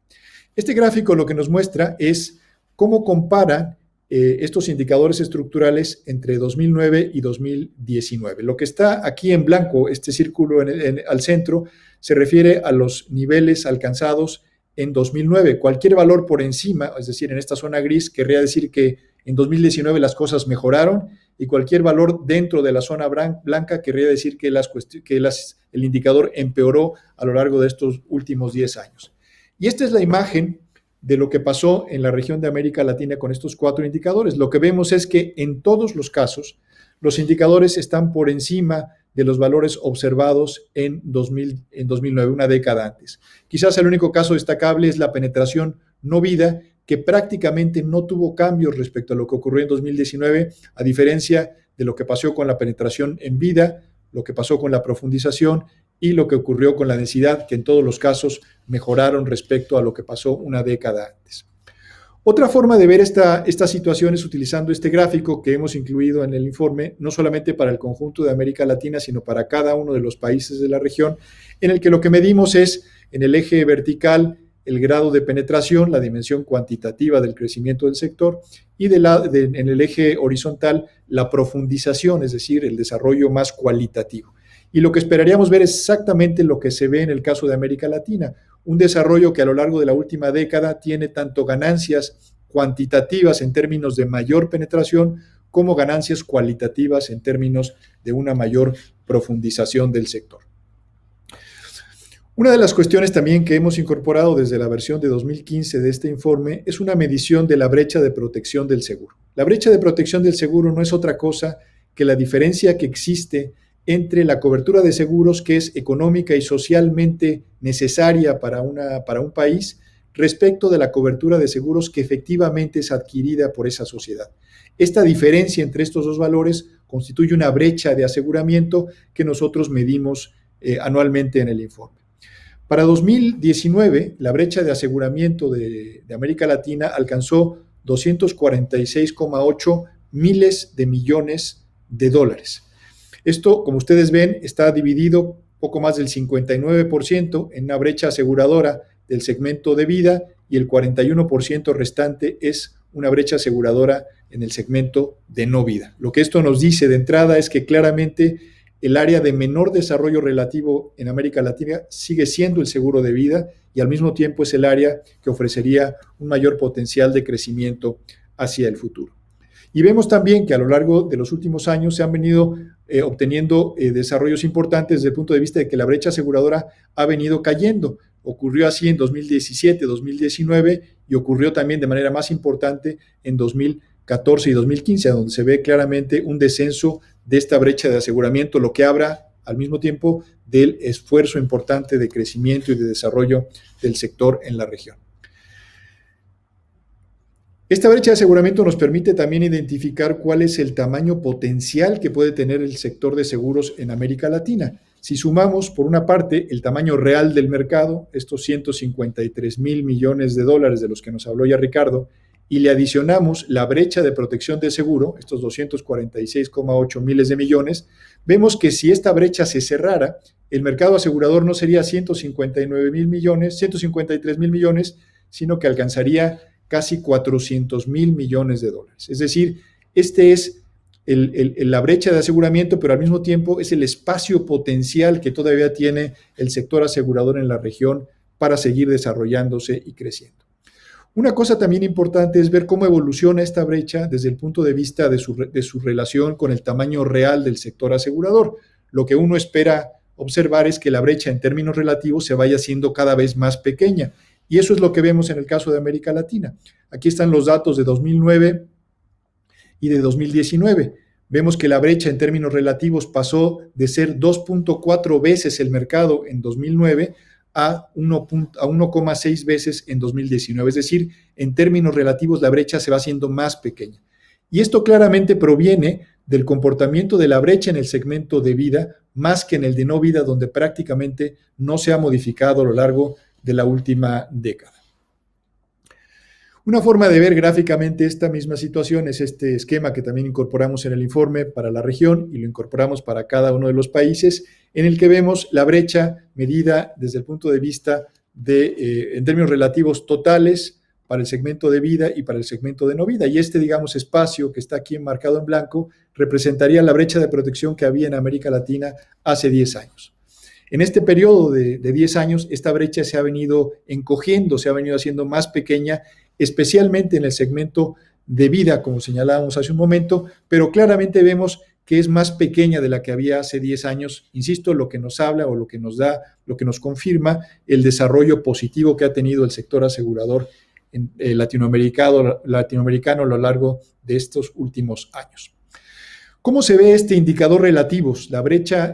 Este gráfico lo que nos muestra es cómo comparan estos indicadores estructurales entre 2009 y 2019. Lo que está aquí en blanco, este círculo al centro, se refiere a los niveles alcanzados en 2009. Cualquier valor por encima, es decir, en esta zona gris, querría decir que en 2019 las cosas mejoraron, y cualquier valor dentro de la zona blanca querría decir que el indicador empeoró a lo largo de estos últimos 10 años. Y esta es la imagen de lo que pasó en la región de América Latina con estos cuatro indicadores. Lo que vemos es que en todos los casos los indicadores están por encima de los valores observados en 2009, una década antes. Quizás el único caso destacable es la penetración no vida, que prácticamente no tuvo cambios respecto a lo que ocurrió en 2019, a diferencia de lo que pasó con la penetración en vida, lo que pasó con la profundización y lo que ocurrió con la densidad, que en todos los casos mejoraron respecto a lo que pasó una década antes. Otra forma de ver esta situación es utilizando este gráfico que hemos incluido en el informe, no solamente para el conjunto de América Latina, sino para cada uno de los países de la región, en el que lo que medimos es, en el eje vertical, el grado de penetración, la dimensión cuantitativa del crecimiento del sector, y en el eje horizontal, la profundización, es decir, el desarrollo más cualitativo. Y lo que esperaríamos ver es exactamente lo que se ve en el caso de América Latina, un desarrollo que a lo largo de la última década tiene tanto ganancias cuantitativas en términos de mayor penetración como ganancias cualitativas en términos de una mayor profundización del sector. Una de las cuestiones también que hemos incorporado desde la versión de 2015 de este informe es una medición de la brecha de protección del seguro. La brecha de protección del seguro no es otra cosa que la diferencia que existe entre la cobertura de seguros, que es económica y socialmente necesaria para un país, respecto de la cobertura de seguros que efectivamente es adquirida por esa sociedad. Esta diferencia entre estos dos valores constituye una brecha de aseguramiento que nosotros medimos anualmente en el informe. Para 2019, la brecha de aseguramiento de América Latina alcanzó 246,8 miles de millones de dólares. Esto, como ustedes ven, está dividido poco más del 59% en una brecha aseguradora del segmento de vida y el 41% restante es una brecha aseguradora en el segmento de no vida. Lo que esto nos dice de entrada es que claramente el área de menor desarrollo relativo en América Latina sigue siendo el seguro de vida y al mismo tiempo es el área que ofrecería un mayor potencial de crecimiento hacia el futuro. Y vemos también que a lo largo de los últimos años se han venido obteniendo desarrollos importantes desde el punto de vista de que la brecha aseguradora ha venido cayendo. Ocurrió así en 2017, 2019 y ocurrió también de manera más importante en 2014 y 2015, donde se ve claramente un descenso de esta brecha de aseguramiento, lo que habla al mismo tiempo del esfuerzo importante de crecimiento y de desarrollo del sector en la región. Esta brecha de aseguramiento nos permite también identificar cuál es el tamaño potencial que puede tener el sector de seguros en América Latina. Si sumamos, por una parte, el tamaño real del mercado, estos 153 mil millones de dólares de los que nos habló ya Ricardo, y le adicionamos la brecha de protección de seguro, estos 246,8 miles de millones, vemos que si esta brecha se cerrara, el mercado asegurador no sería 153 mil millones, sino que alcanzaría casi 400 mil millones de dólares. Es decir, este es la brecha de aseguramiento, pero al mismo tiempo es el espacio potencial que todavía tiene el sector asegurador en la región para seguir desarrollándose y creciendo. Una cosa también importante es ver cómo evoluciona esta brecha desde el punto de vista de su relación con el tamaño real del sector asegurador. Lo que uno espera observar es que la brecha en términos relativos se vaya haciendo cada vez más pequeña. Y eso es lo que vemos en el caso de América Latina. Aquí están los datos de 2009 y de 2019. Vemos que la brecha en términos relativos pasó de ser 2.4 veces el mercado en 2009 a 1,6 veces en 2019. Es decir, en términos relativos la brecha se va haciendo más pequeña. Y esto claramente proviene del comportamiento de la brecha en el segmento de vida más que en el de no vida, donde prácticamente no se ha modificado a lo largo de la última década. Una forma de ver gráficamente esta misma situación es este esquema que también incorporamos en el informe para la región y lo incorporamos para cada uno de los países, en el que vemos la brecha medida desde el punto de vista en términos relativos totales para el segmento de vida y para el segmento de no vida. Y este, digamos, espacio que está aquí enmarcado en blanco representaría la brecha de protección que había en América Latina hace 10 años. En este periodo de 10 años, esta brecha se ha venido encogiendo, se ha venido haciendo más pequeña, especialmente en el segmento de vida, como señalábamos hace un momento, pero claramente vemos que es más pequeña de la que había hace 10 años, insisto, lo que nos habla o lo que nos da, lo que nos confirma el desarrollo positivo que ha tenido el sector asegurador latinoamericano a lo largo de estos últimos años. ¿Cómo se ve este indicador relativos, la brecha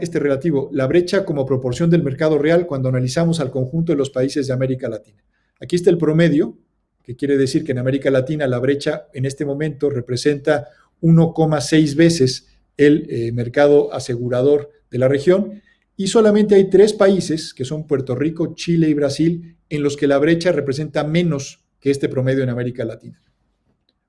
como proporción del mercado real cuando analizamos al conjunto de los países de América Latina? Aquí está el promedio, que quiere decir que en América Latina la brecha en este momento representa 1,6 veces el mercado asegurador de la región, y solamente hay 3 países, que son Puerto Rico, Chile y Brasil, en los que la brecha representa menos que este promedio en América Latina.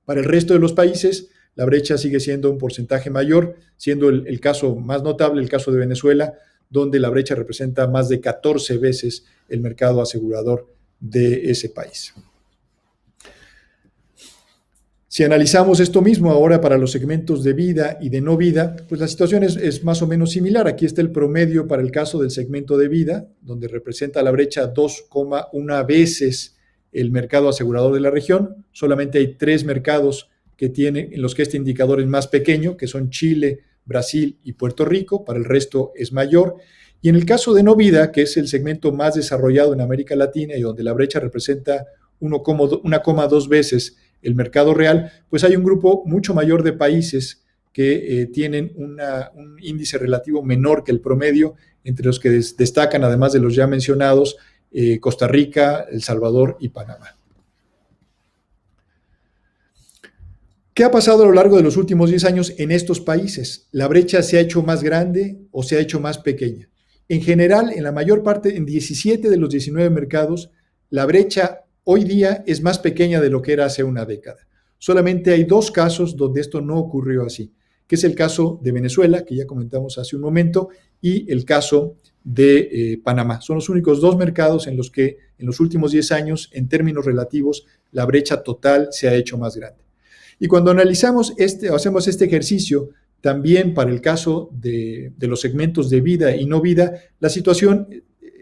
Para el resto de los países, la brecha sigue siendo un porcentaje mayor, siendo el caso más notable el caso de Venezuela, donde la brecha representa más de 14 veces el mercado asegurador de ese país. Si analizamos esto mismo ahora para los segmentos de vida y de no vida, pues la situación es más o menos similar. Aquí está el promedio para el caso del segmento de vida, donde representa la brecha 2,1 veces el mercado asegurador de la región. Solamente hay 3 mercados en los que este indicador es más pequeño, que son Chile, Brasil y Puerto Rico. Para el resto es mayor. Y en el caso de no vida, que es el segmento más desarrollado en América Latina y donde la brecha representa 1,2 veces el mercado real, pues hay un grupo mucho mayor de países que tienen un índice relativo menor que el promedio, entre los que destacan, además de los ya mencionados, Costa Rica, El Salvador y Panamá. ¿Qué ha pasado a lo largo de los últimos 10 años en estos países? ¿La brecha se ha hecho más grande o se ha hecho más pequeña? En general, en la mayor parte, en 17 de los 19 mercados, la brecha hoy día es más pequeña de lo que era hace una década. Solamente hay 2 casos donde esto no ocurrió así, que es el caso de Venezuela, que ya comentamos hace un momento, y el caso de Panamá. Son los únicos 2 mercados en los que en los últimos 10 años, en términos relativos, la brecha total se ha hecho más grande. Y cuando analizamos hacemos este ejercicio, también para el caso de los segmentos de vida y no vida, la situación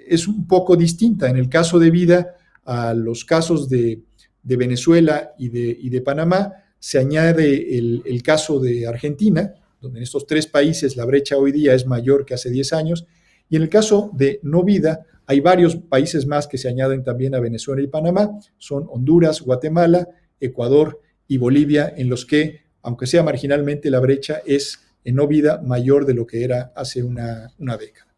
es un poco distinta. En el caso de vida, a los casos de Venezuela y de Panamá, se añade el caso de Argentina, donde en estos 3 países la brecha hoy día es mayor que hace 10 años, y en el caso de no vida, hay varios países más que se añaden también a Venezuela y Panamá, son Honduras, Guatemala, Ecuador y Bolivia, en los que, aunque sea marginalmente, la brecha es en no vida mayor de lo que era hace una década.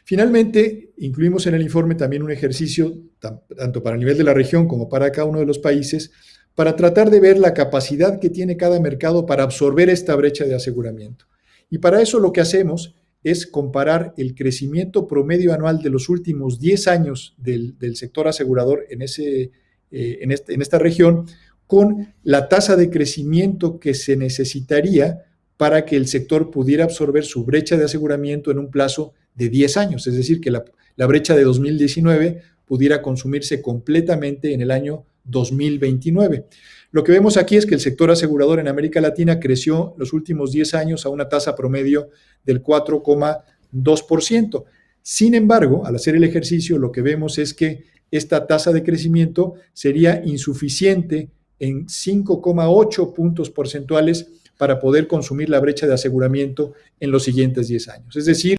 Finalmente, incluimos en el informe también un ejercicio, tanto para el nivel de la región como para cada uno de los países, para tratar de ver la capacidad que tiene cada mercado para absorber esta brecha de aseguramiento. Y para eso lo que hacemos es comparar el crecimiento promedio anual de los últimos 10 años del sector asegurador en esta región con la tasa de crecimiento que se necesitaría para que el sector pudiera absorber su brecha de aseguramiento en un plazo de 10 años, es decir, que la brecha de 2019 pudiera consumirse completamente en el año 2029. Lo que vemos aquí es que el sector asegurador en América Latina creció los últimos 10 años a una tasa promedio del 4,2%. Sin embargo, al hacer el ejercicio, lo que vemos es que esta tasa de crecimiento sería insuficiente en 5,8 puntos porcentuales para poder consumir la brecha de aseguramiento en los siguientes 10 años. Es decir,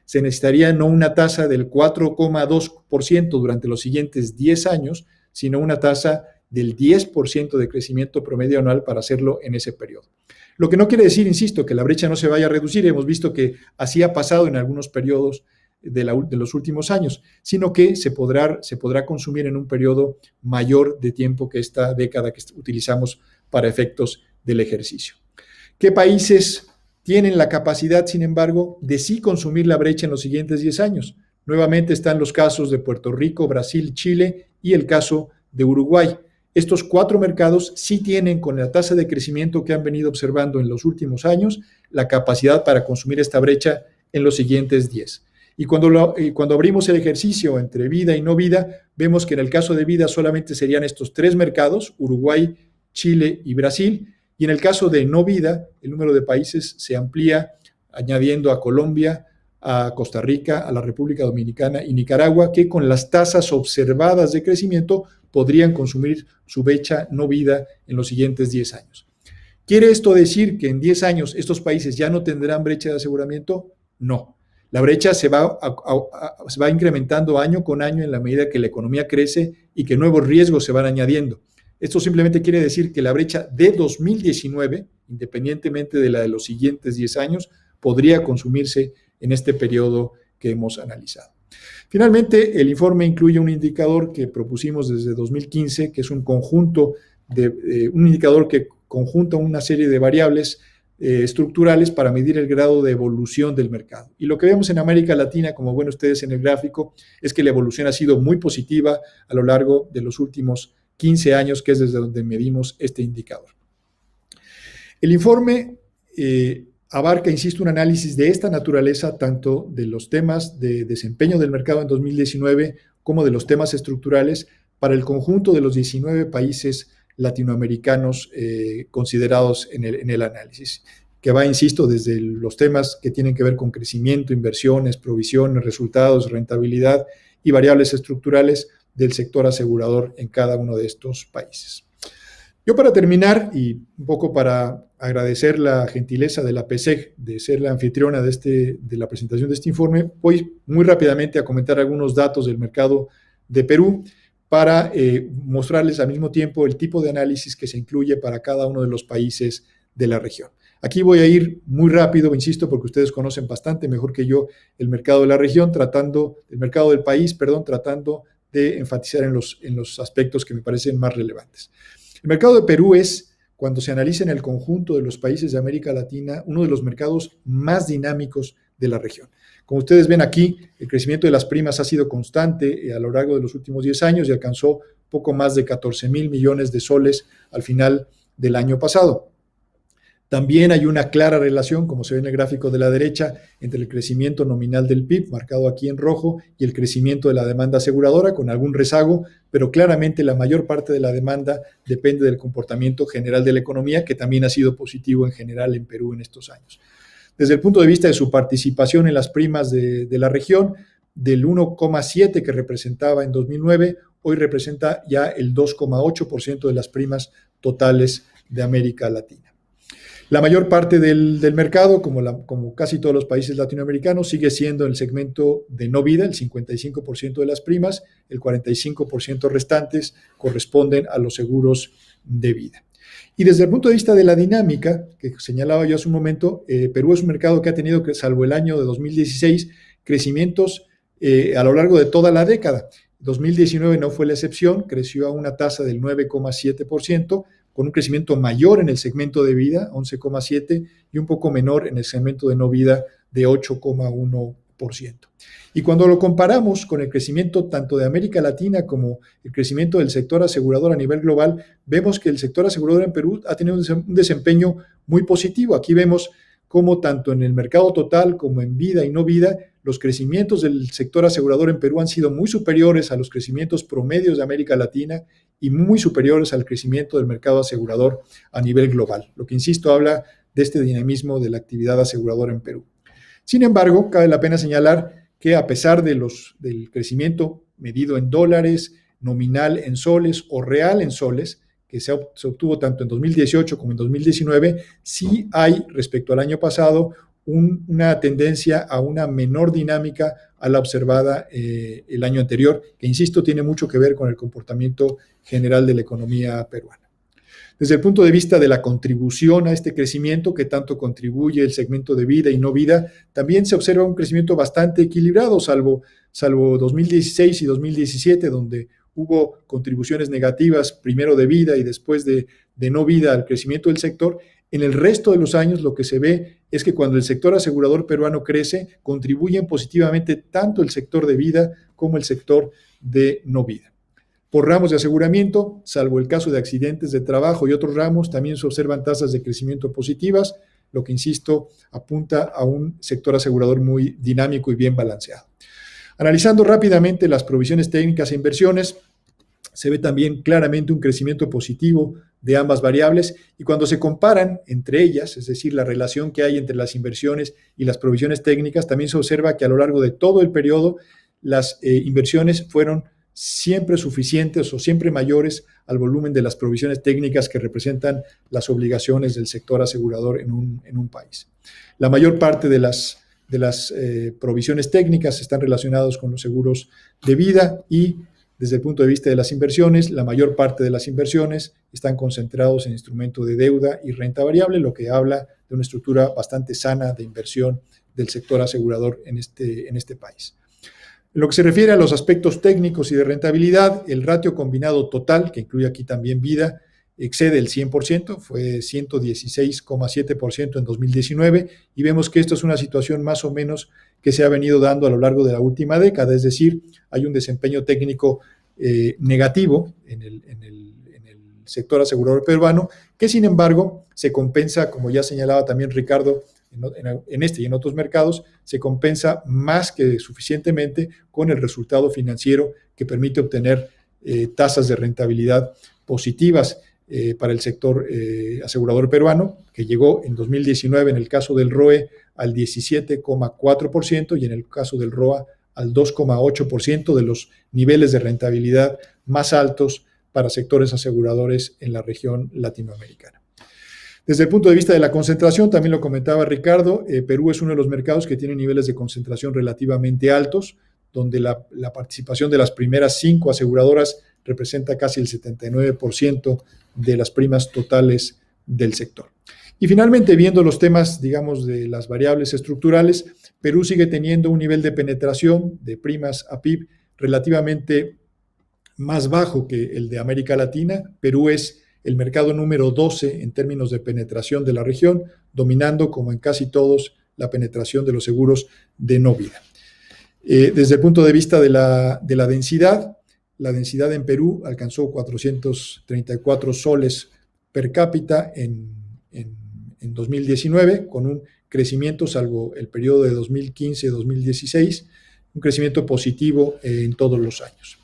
se necesitaría no una tasa del 4,2% durante los siguientes 10 años, sino una tasa del 10% de crecimiento promedio anual para hacerlo en ese periodo. Lo que no quiere decir, insisto, que la brecha no se vaya a reducir. Hemos visto que así ha pasado en algunos periodos de los últimos años, sino que se podrá consumir en un periodo mayor de tiempo que esta década que utilizamos para efectos del ejercicio. ¿Qué países tienen la capacidad, sin embargo, de sí consumir la brecha en los siguientes 10 años? Nuevamente están los casos de Puerto Rico, Brasil, Chile y el caso de Uruguay. estos 4 mercados sí tienen, con la tasa de crecimiento que han venido observando en los últimos años, la capacidad para consumir esta brecha en los siguientes 10. Y cuando abrimos el ejercicio entre vida y no vida, vemos que en el caso de vida solamente serían estos 3 mercados, Uruguay, Chile y Brasil, y en el caso de no vida, el número de países se amplía añadiendo a Colombia, a Costa Rica, a la República Dominicana y Nicaragua, que con las tasas observadas de crecimiento podrían consumir su brecha no vida en los siguientes 10 años. ¿Quiere esto decir que en 10 años estos países ya no tendrán brecha de aseguramiento? No. La brecha se va incrementando año con año en la medida que la economía crece y que nuevos riesgos se van añadiendo. Esto simplemente quiere decir que la brecha de 2019, independientemente de la de los siguientes 10 años, podría consumirse en este periodo que hemos analizado. Finalmente, el informe incluye un indicador que propusimos desde 2015, que es un indicador que conjunta una serie de variables estructurales para medir el grado de evolución del mercado. Y lo que vemos en América Latina, como ven ustedes en el gráfico, es que la evolución ha sido muy positiva a lo largo de los últimos 15 años, que es desde donde medimos este indicador. El informe abarca, insisto, un análisis de esta naturaleza, tanto de los temas de desempeño del mercado en 2019 como de los temas estructurales para el conjunto de los 19 países latinoamericanos considerados en el análisis, que va, insisto, desde los temas que tienen que ver con crecimiento, inversiones, provisiones, resultados, rentabilidad y variables estructurales del sector asegurador en cada uno de estos países. Yo, para terminar, y un poco para agradecer la gentileza de la PSEG de ser la anfitriona de la presentación de este informe, voy muy rápidamente a comentar algunos datos del mercado de Perú para mostrarles al mismo tiempo el tipo de análisis que se incluye para cada uno de los países de la región. Aquí voy a ir muy rápido, insisto, porque ustedes conocen bastante mejor que yo el mercado de la región, el mercado del país, tratando de enfatizar en los aspectos que me parecen más relevantes. El mercado de Perú es, cuando se analiza en el conjunto de los países de América Latina, uno de los mercados más dinámicos de la región. Como ustedes ven aquí, el crecimiento de las primas ha sido constante a lo largo de los últimos 10 años y alcanzó poco más de 14,000 millones de soles al final del año pasado. También hay una clara relación, como se ve en el gráfico de la derecha, entre el crecimiento nominal del PIB, marcado aquí en rojo, y el crecimiento de la demanda aseguradora, con algún rezago, pero claramente la mayor parte de la demanda depende del comportamiento general de la economía, que también ha sido positivo en general en Perú en estos años. Desde el punto de vista de su participación en las primas de la región, del 1,7% que representaba en 2009, hoy representa ya el 2,8% de las primas totales de América Latina. La mayor parte del mercado, como casi todos los países latinoamericanos, sigue siendo el segmento de no vida, el 55% de las primas, el 45% restantes corresponden a los seguros de vida. Y desde el punto de vista de la dinámica, que señalaba yo hace un momento, Perú es un mercado que ha tenido, salvo el año de 2016, crecimientos a lo largo de toda la década. 2019 no fue la excepción, creció a una tasa del 9,7%, con un crecimiento mayor en el segmento de vida, 11,7%, y un poco menor en el segmento de no vida, de 8,1%. Y cuando lo comparamos con el crecimiento tanto de América Latina como el crecimiento del sector asegurador a nivel global, vemos que el sector asegurador en Perú ha tenido un desempeño muy positivo. Aquí vemos cómo tanto en el mercado total como en vida y no vida, los crecimientos del sector asegurador en Perú han sido muy superiores a los crecimientos promedios de América Latina y muy superiores al crecimiento del mercado asegurador a nivel global, lo que, insisto, habla de este dinamismo de la actividad aseguradora en Perú. Sin embargo, cabe la pena señalar que a pesar del crecimiento medido en dólares, nominal en soles o real en soles, que se obtuvo tanto en 2018 como en 2019, sí hay, respecto al año pasado, una tendencia a una menor dinámica a la observada el año anterior, que, insisto, tiene mucho que ver con el comportamiento general de la economía peruana. Desde el punto de vista de la contribución a este crecimiento, que tanto contribuye el segmento de vida y no vida, también se observa un crecimiento bastante equilibrado, salvo 2016 y 2017, donde hubo contribuciones negativas, primero de vida y después de no vida al crecimiento del sector. En el resto de los años lo que se ve es que cuando el sector asegurador peruano crece, contribuyen positivamente tanto el sector de vida como el sector de no vida. Por ramos de aseguramiento, salvo el caso de accidentes de trabajo y otros ramos, también se observan tasas de crecimiento positivas, lo que, insisto, apunta a un sector asegurador muy dinámico y bien balanceado. Analizando rápidamente las provisiones técnicas e inversiones, se ve también claramente un crecimiento positivo de ambas variables, y cuando se comparan entre ellas, es decir, la relación que hay entre las inversiones y las provisiones técnicas, también se observa que a lo largo de todo el periodo las inversiones fueron siempre suficientes o siempre mayores al volumen de las provisiones técnicas que representan las obligaciones del sector asegurador en un país. La mayor parte de las provisiones técnicas están relacionadas con los seguros de vida, y desde el punto de vista de las inversiones, la mayor parte de las inversiones están concentrados en instrumentos de deuda y renta variable, lo que habla de una estructura bastante sana de inversión del sector asegurador en este país. En lo que se refiere a los aspectos técnicos y de rentabilidad, el ratio combinado total, que incluye aquí también vida, excede el 100%, fue 116,7% en 2019, y vemos que esto es una situación más o menos que se ha venido dando a lo largo de la última década, es decir, hay un desempeño técnico negativo en el sector asegurador peruano, que sin embargo se compensa, como ya señalaba también Ricardo, en este y en otros mercados, se compensa más que suficientemente con el resultado financiero que permite obtener tasas de rentabilidad positivas para el sector asegurador peruano, que llegó en 2019 en el caso del ROE al 17,4% y en el caso del ROA al 2,8%, de los niveles de rentabilidad más altos para sectores aseguradores en la región latinoamericana. Desde el punto de vista de la concentración, también lo comentaba Ricardo, Perú es uno de los mercados que tiene niveles de concentración relativamente altos, donde la participación de las primeras 5 aseguradoras representa casi el 79% de las primas totales del sector. Y finalmente, viendo los temas, digamos, de las variables estructurales, Perú sigue teniendo un nivel de penetración de primas a PIB relativamente más bajo que el de América Latina. Perú es el mercado número 12 en términos de penetración de la región, dominando, como en casi todos, la penetración de los seguros de no vida. Desde el punto de vista de la densidad, la densidad en Perú alcanzó 434 soles per cápita en 2019, con un crecimiento, salvo el periodo de 2015-2016, un crecimiento positivo en todos los años.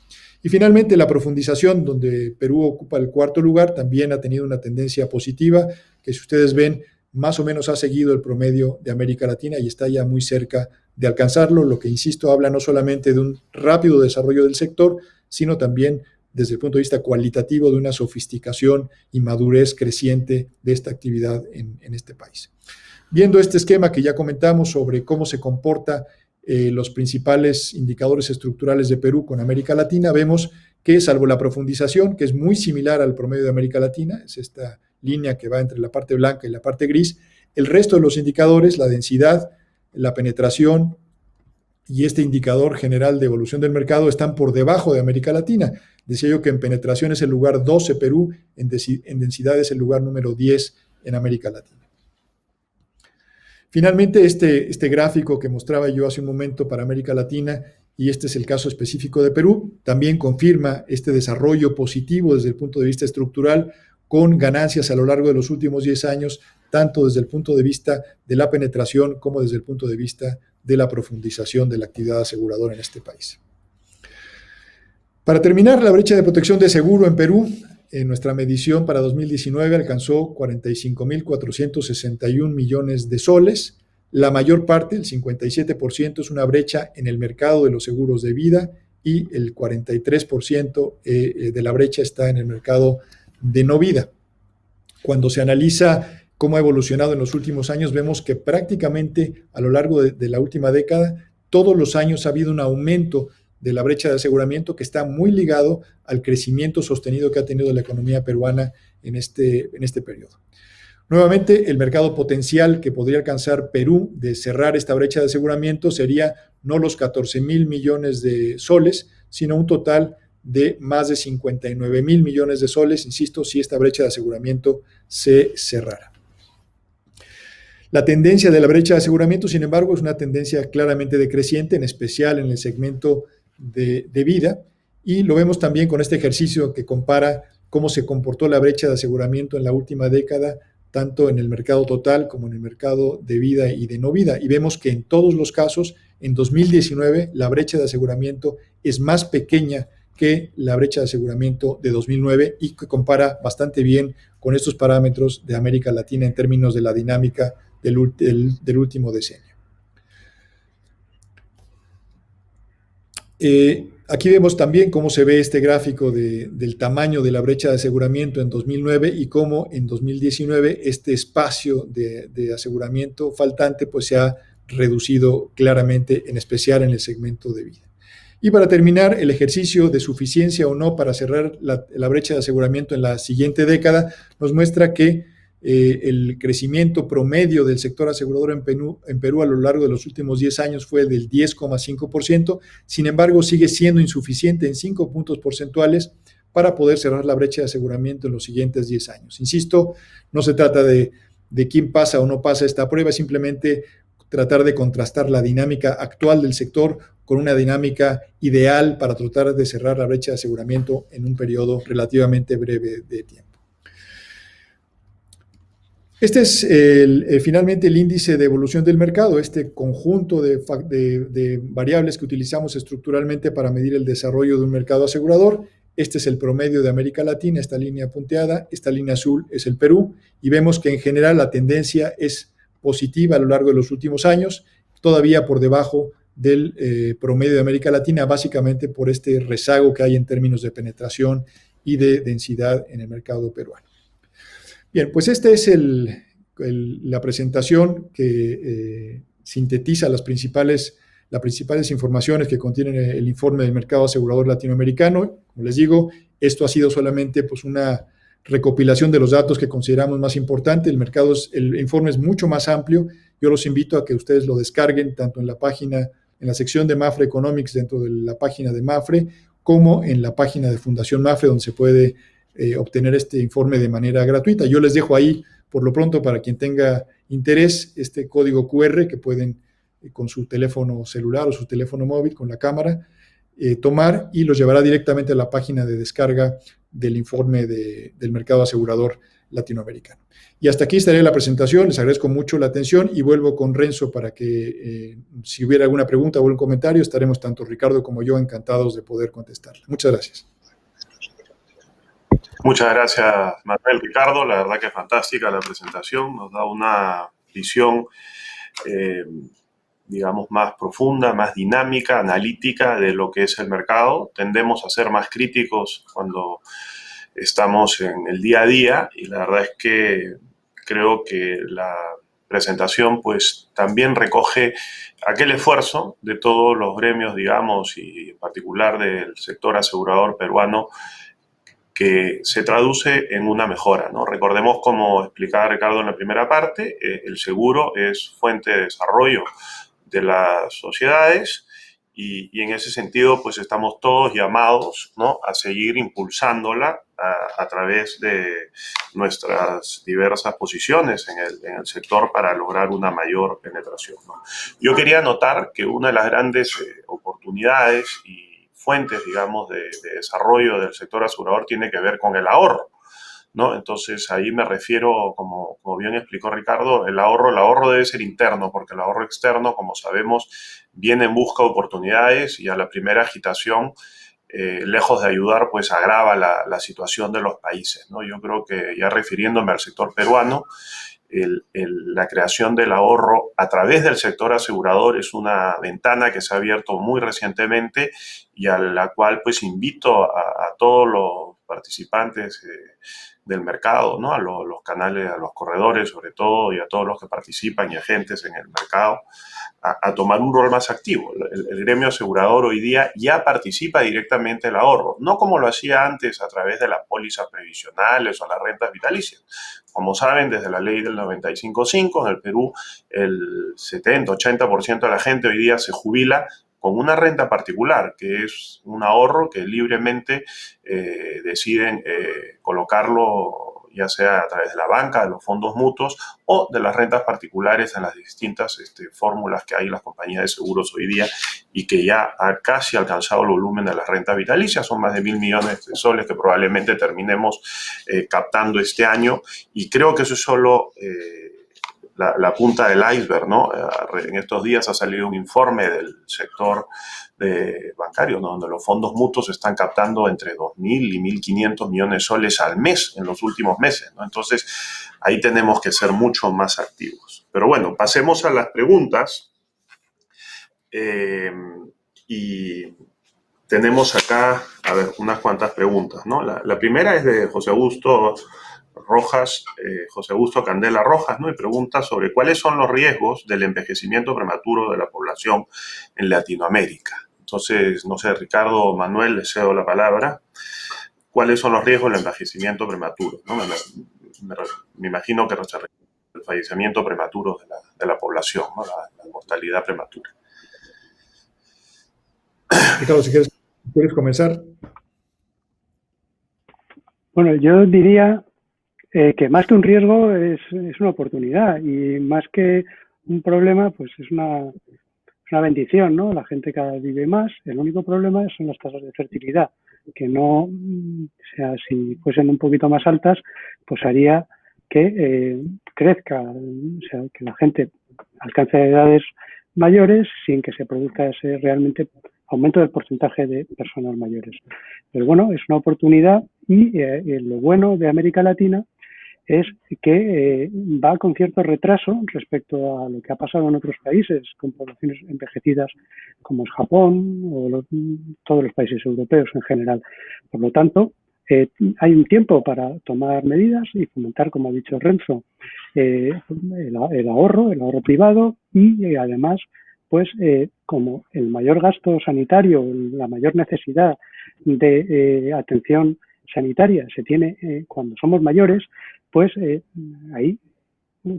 Y finalmente, la profundización, donde Perú ocupa el 4º lugar, también ha tenido una tendencia positiva, que si ustedes ven, más o menos ha seguido el promedio de América Latina y está ya muy cerca de alcanzarlo, lo que, insisto, habla no solamente de un rápido desarrollo del sector, sino también desde el punto de vista cualitativo de una sofisticación y madurez creciente de esta actividad en este país. Viendo este esquema que ya comentamos sobre cómo se comporta los principales indicadores estructurales de Perú con América Latina, vemos que, salvo la profundización, que es muy similar al promedio de América Latina, es esta línea que va entre la parte blanca y la parte gris, el resto de los indicadores, la densidad, la penetración y este indicador general de evolución del mercado, están por debajo de América Latina. Decía yo que en penetración es el lugar 12 Perú, en densidad es el lugar número 10 en América Latina. Finalmente, este gráfico que mostraba yo hace un momento para América Latina, y este es el caso específico de Perú, también confirma este desarrollo positivo desde el punto de vista estructural, con ganancias a lo largo de los últimos 10 años, tanto desde el punto de vista de la penetración como desde el punto de vista de la profundización de la actividad aseguradora en este país. Para terminar, la brecha de protección de seguro en Perú, en nuestra medición para 2019 alcanzó 45.461 millones de soles. La mayor parte, el 57%, es una brecha en el mercado de los seguros de vida y el 43% de la brecha está en el mercado de no vida. Cuando se analiza cómo ha evolucionado en los últimos años, vemos que prácticamente a lo largo de la última década, todos los años ha habido un aumento de la brecha de aseguramiento que está muy ligado al crecimiento sostenido que ha tenido la economía peruana en este periodo. Nuevamente, el mercado potencial que podría alcanzar Perú de cerrar esta brecha de aseguramiento sería no los 14.000 millones de soles, sino un total de más de 59.000 millones de soles, insisto, si esta brecha de aseguramiento se cerrara. La tendencia de la brecha de aseguramiento, sin embargo, es una tendencia claramente decreciente, en especial en el segmento de vida, Y lo vemos también con este ejercicio que compara cómo se comportó la brecha de aseguramiento en la última década, tanto en el mercado total como en el mercado de vida y de no vida. Y vemos que en todos los casos, en 2019, la brecha de aseguramiento es más pequeña que la brecha de aseguramiento de 2009 y que compara bastante bien con estos parámetros de América Latina en términos de la dinámica del último decenio. Aquí vemos también cómo se ve este gráfico del tamaño de la brecha de aseguramiento en 2009 y cómo en 2019 este espacio de aseguramiento faltante pues se ha reducido claramente, en especial en el segmento de vida. Y para terminar, el ejercicio de suficiencia o no para cerrar la brecha de aseguramiento en la siguiente década nos muestra que el crecimiento promedio del sector asegurador en Perú a lo largo de los últimos 10 años fue del 10,5%, sin embargo sigue siendo insuficiente en 5 puntos porcentuales para poder cerrar la brecha de aseguramiento en los siguientes 10 años. Insisto, no se trata de quién pasa o no pasa esta prueba, simplemente tratar de contrastar la dinámica actual del sector con una dinámica ideal para tratar de cerrar la brecha de aseguramiento en un periodo relativamente breve de tiempo. Este es finalmente el índice de evolución del mercado, este conjunto de variables que utilizamos estructuralmente para medir el desarrollo de un mercado asegurador. Este es el promedio de América Latina, esta línea punteada, esta línea azul es el Perú, y vemos que en general la tendencia es positiva a lo largo de los últimos años, todavía por debajo del promedio de América Latina, básicamente por este rezago que hay en términos de penetración y de densidad en el mercado peruano. Bien, pues esta es la presentación que sintetiza las principales informaciones que contiene el informe del mercado asegurador latinoamericano. Como les digo, esto ha sido solamente pues, una recopilación de los datos que consideramos más importantes. El informe es mucho más amplio. Yo los invito a que ustedes lo descarguen tanto en la sección de Mapfre Economics dentro de la página de Mapfre, como en la página de Fundación Mapfre, donde se puede obtener este informe de manera gratuita. Yo les dejo ahí, por lo pronto, para quien tenga interés, este código QR que pueden, con su teléfono celular o su teléfono móvil, con la cámara, tomar y los llevará directamente a la página de descarga del informe del mercado asegurador latinoamericano. Y hasta aquí estaría la presentación. Les agradezco mucho la atención y vuelvo con Renzo para que, si hubiera alguna pregunta o algún comentario, estaremos tanto Ricardo como yo encantados de poder contestarla. Muchas gracias. Muchas gracias, Manuel. Ricardo, la verdad que es fantástica la presentación, nos da una visión, digamos, más profunda, más dinámica, analítica de lo que es el mercado. Tendemos a ser más críticos cuando estamos en el día a día y la verdad es que creo que la presentación pues también recoge aquel esfuerzo de todos los gremios, digamos, y en particular del sector asegurador peruano, que se traduce en una mejora, ¿no? Recordemos, como explicaba Ricardo en la primera parte, el seguro es fuente de desarrollo de las sociedades y en ese sentido pues estamos todos llamados, ¿no?, a seguir impulsándola a través de nuestras diversas posiciones en el sector para lograr una mayor penetración, ¿no? Yo quería anotar que una de las grandes oportunidades y fuentes, digamos, de desarrollo del sector asegurador tiene que ver con el ahorro, ¿no? Entonces, ahí me refiero, como bien explicó Ricardo, el ahorro debe ser interno, porque el ahorro externo, como sabemos, viene en busca de oportunidades y a la primera agitación, lejos de ayudar, pues agrava la situación de los países, ¿no? Yo creo que, ya refiriéndome al sector peruano, la creación del ahorro a través del sector asegurador es una ventana que se ha abierto muy recientemente y a la cual pues invito a todos los participantes del mercado, ¿no?, a los canales, a los corredores sobre todo, y a todos los que participan y agentes en el mercado, a tomar un rol más activo. El gremio asegurador hoy día ya participa directamente en el ahorro, no como lo hacía antes a través de las pólizas previsionales o las rentas vitalicias. Como saben, desde la ley del 95.5, en el Perú el 70-80% de la gente hoy día se jubila con una renta particular, que es un ahorro que libremente deciden colocarlo ya sea a través de la banca, de los fondos mutuos o de las rentas particulares en las distintas fórmulas que hay en las compañías de seguros hoy día y que ya ha casi alcanzado el volumen de las rentas vitalicias. Son más de 1.000 millones de soles que probablemente terminemos captando este año, y creo que eso es solo la punta del iceberg, ¿no? En estos días ha salido un informe del sector bancario, ¿no?, donde los fondos mutuos están captando entre 2.000 y 1.500 millones de soles al mes en los últimos meses, ¿no? Entonces, ahí tenemos que ser mucho más activos. Pero bueno, pasemos a las preguntas. Y tenemos acá, a ver, unas cuantas preguntas, ¿no? La primera es de José Augusto Rojas, José Augusto Candela Rojas, ¿no? Y pregunta sobre cuáles son los riesgos del envejecimiento prematuro de la población en Latinoamérica. Entonces, no sé, Ricardo, Manuel, les cedo la palabra. ¿Cuáles son los riesgos del envejecimiento prematuro, ¿no? Me imagino que el fallecimiento prematuro de la población, ¿no? La mortalidad prematura. Ricardo, si quieres comenzar. Bueno, yo diría que más que un riesgo es una oportunidad, y más que un problema, pues es una bendición, ¿no? La gente cada vez vive más. El único problema son las tasas de fertilidad, que no, o sea, si fuesen un poquito más altas, pues haría que crezca, o sea, que la gente alcance edades mayores sin que se produzca ese realmente aumento del porcentaje de personas mayores. Pero bueno, es una oportunidad, y lo bueno de América Latina es que va con cierto retraso respecto a lo que ha pasado en otros países con poblaciones envejecidas como es Japón o todos los países europeos en general. Por lo tanto, hay un tiempo para tomar medidas y fomentar, como ha dicho Renzo, el ahorro privado, y además, pues como el mayor gasto sanitario, la mayor necesidad de atención sanitaria se tiene cuando somos mayores, pues ahí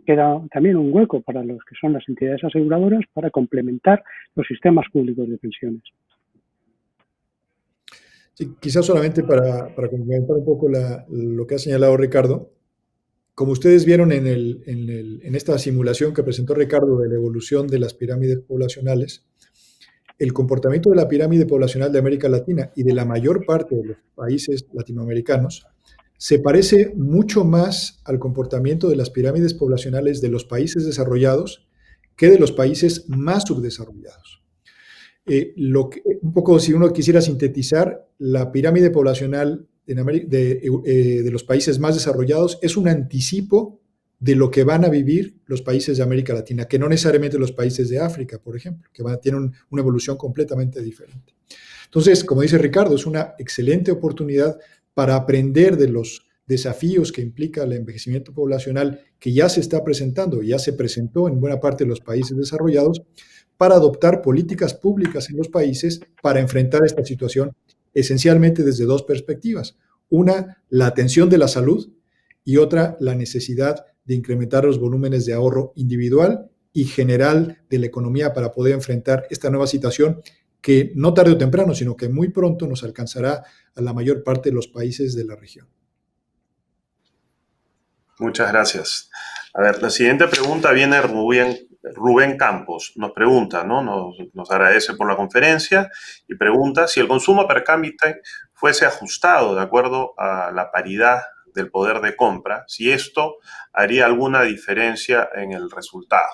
queda también un hueco para los que son las entidades aseguradoras para complementar los sistemas públicos de pensiones. Sí, quizás solamente para complementar un poco lo que ha señalado Ricardo. Como ustedes vieron en esta simulación que presentó Ricardo de la evolución de las pirámides poblacionales, el comportamiento de la pirámide poblacional de América Latina y de la mayor parte de los países latinoamericanos se parece mucho más al comportamiento de las pirámides poblacionales de los países desarrollados que de los países más subdesarrollados. Un poco, si uno quisiera sintetizar, la pirámide poblacional de los países más desarrollados es un anticipo de lo que van a vivir los países de América Latina, que no necesariamente los países de África, por ejemplo, que tienen una evolución completamente diferente. Entonces, como dice Ricardo, es una excelente oportunidad para aprender de los desafíos que implica el envejecimiento poblacional que ya se está presentando, ya se presentó en buena parte de los países desarrollados, para adoptar políticas públicas en los países para enfrentar esta situación, esencialmente desde dos perspectivas. Una, la atención de la salud, y otra, la necesidad de incrementar los volúmenes de ahorro individual y general de la economía para poder enfrentar esta nueva situación que no tarde o temprano, sino que muy pronto nos alcanzará a la mayor parte de los países de la región. Muchas gracias. A ver, la siguiente pregunta viene de Rubén Campos. Nos pregunta, ¿no? Nos agradece por la conferencia y pregunta si el consumo per cápita fuese ajustado de acuerdo a la paridad del poder de compra, si esto haría alguna diferencia en el resultado.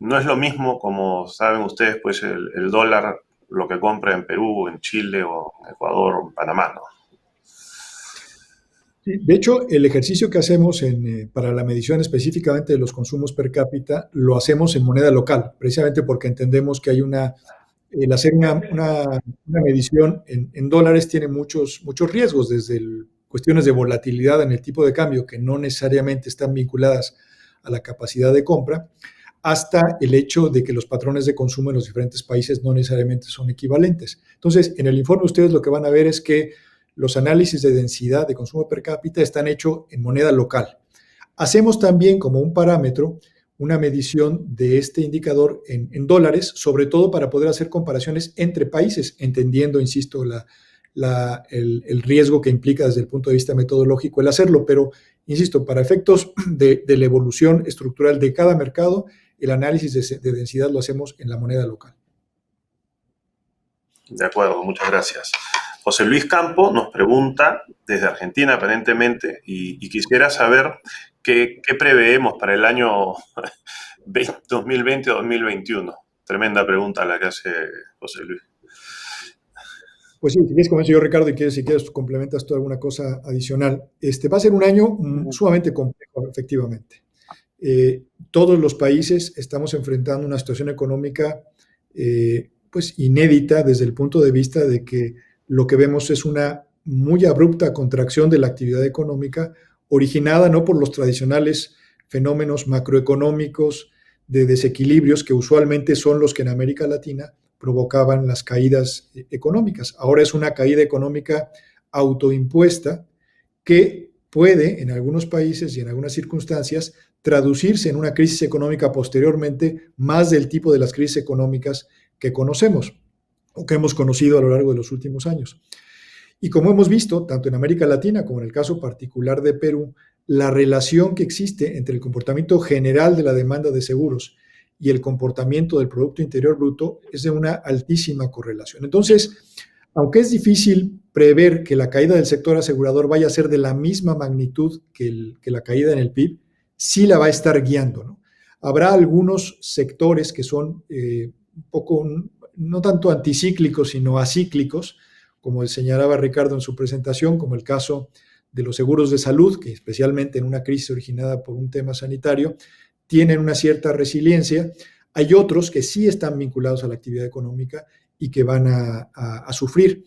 No es lo mismo, como saben ustedes, pues el dólar, lo que compra en Perú, en Chile o en Ecuador o en Panamá, ¿no? De hecho, el ejercicio que hacemos para la medición específicamente de los consumos per cápita lo hacemos en moneda local, precisamente porque entendemos que hay el hacer una medición en dólares tiene muchos riesgos, desde cuestiones de volatilidad en el tipo de cambio que no necesariamente están vinculadas a la capacidad de compra, hasta el hecho de que los patrones de consumo en los diferentes países no necesariamente son equivalentes. Entonces, en el informe ustedes lo que van a ver es que los análisis de densidad de consumo per cápita están hechos en moneda local. Hacemos también como un parámetro una medición de este indicador en dólares, sobre todo para poder hacer comparaciones entre países, entendiendo, insisto, el riesgo que implica desde el punto de vista metodológico el hacerlo, pero, insisto, para efectos de la evolución estructural de cada mercado, el análisis de densidad lo hacemos en la moneda local. De acuerdo, muchas gracias. José Luis Campo nos pregunta desde Argentina, aparentemente, y quisiera saber qué preveemos para el año 2020-2021. Tremenda pregunta la que hace José Luis. Pues sí, si quieres comienzo yo, Ricardo, y si quieres complementas tú alguna cosa adicional. Va a ser un año sumamente complejo, efectivamente. Todos los países estamos enfrentando una situación económica pues inédita desde el punto de vista de que lo que vemos es una muy abrupta contracción de la actividad económica originada no por los tradicionales fenómenos macroeconómicos de desequilibrios que usualmente son los que en América Latina provocaban las caídas económicas. Ahora es una caída económica autoimpuesta que puede en algunos países y en algunas circunstancias traducirse en una crisis económica posteriormente más del tipo de las crisis económicas que conocemos o que hemos conocido a lo largo de los últimos años. Y como hemos visto, tanto en América Latina como en el caso particular de Perú, la relación que existe entre el comportamiento general de la demanda de seguros y el comportamiento del Producto Interior Bruto es de una altísima correlación. Entonces, aunque es difícil prever que la caída del sector asegurador vaya a ser de la misma magnitud que la caída en el PIB, sí la va a estar guiando, ¿no? Habrá algunos sectores que son un poco, no tanto anticíclicos, sino acíclicos, como señalaba Ricardo en su presentación, como el caso de los seguros de salud, que especialmente en una crisis originada por un tema sanitario, tienen una cierta resiliencia. Hay otros que sí están vinculados a la actividad económica y que van a sufrir.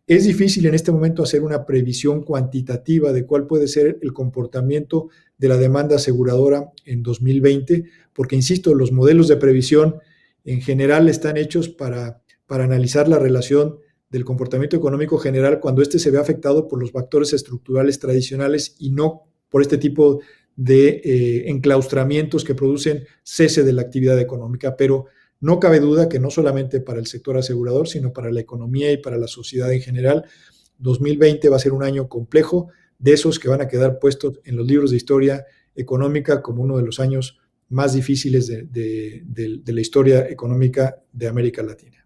Es difícil en este momento hacer una previsión cuantitativa de cuál puede ser el comportamiento de la demanda aseguradora en 2020, porque, insisto, los modelos de previsión en general están hechos para analizar la relación del comportamiento económico general cuando éste se ve afectado por los factores estructurales tradicionales y no por este tipo de enclaustramientos que producen cese de la actividad económica. Pero no cabe duda que no solamente para el sector asegurador, sino para la economía y para la sociedad en general, 2020 va a ser un año complejo, de esos que van a quedar puestos en los libros de historia económica como uno de los años más difíciles de la historia económica de América Latina.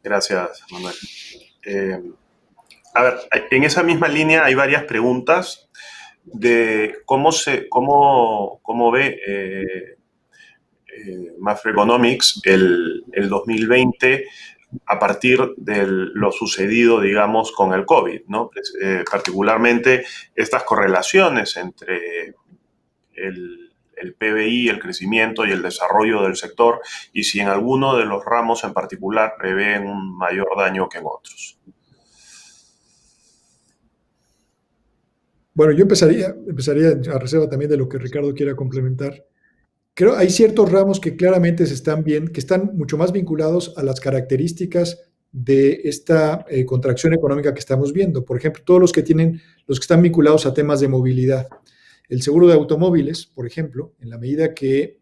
Gracias, Manuel. A ver, en esa misma línea hay varias preguntas de cómo ve Mapfre Economics el 2020 a partir de lo sucedido, digamos, con el COVID, ¿no? Particularmente estas correlaciones entre el PBI, el crecimiento y el desarrollo del sector, y si en alguno de los ramos en particular prevén un mayor daño que en otros. Bueno, yo empezaría a reserva también de lo que Ricardo quiera complementar. Creo que hay ciertos ramos que claramente que están mucho más vinculados a las características de esta contracción económica que estamos viendo. Por ejemplo, todos los que están vinculados a temas de movilidad. El seguro de automóviles, por ejemplo, en la medida que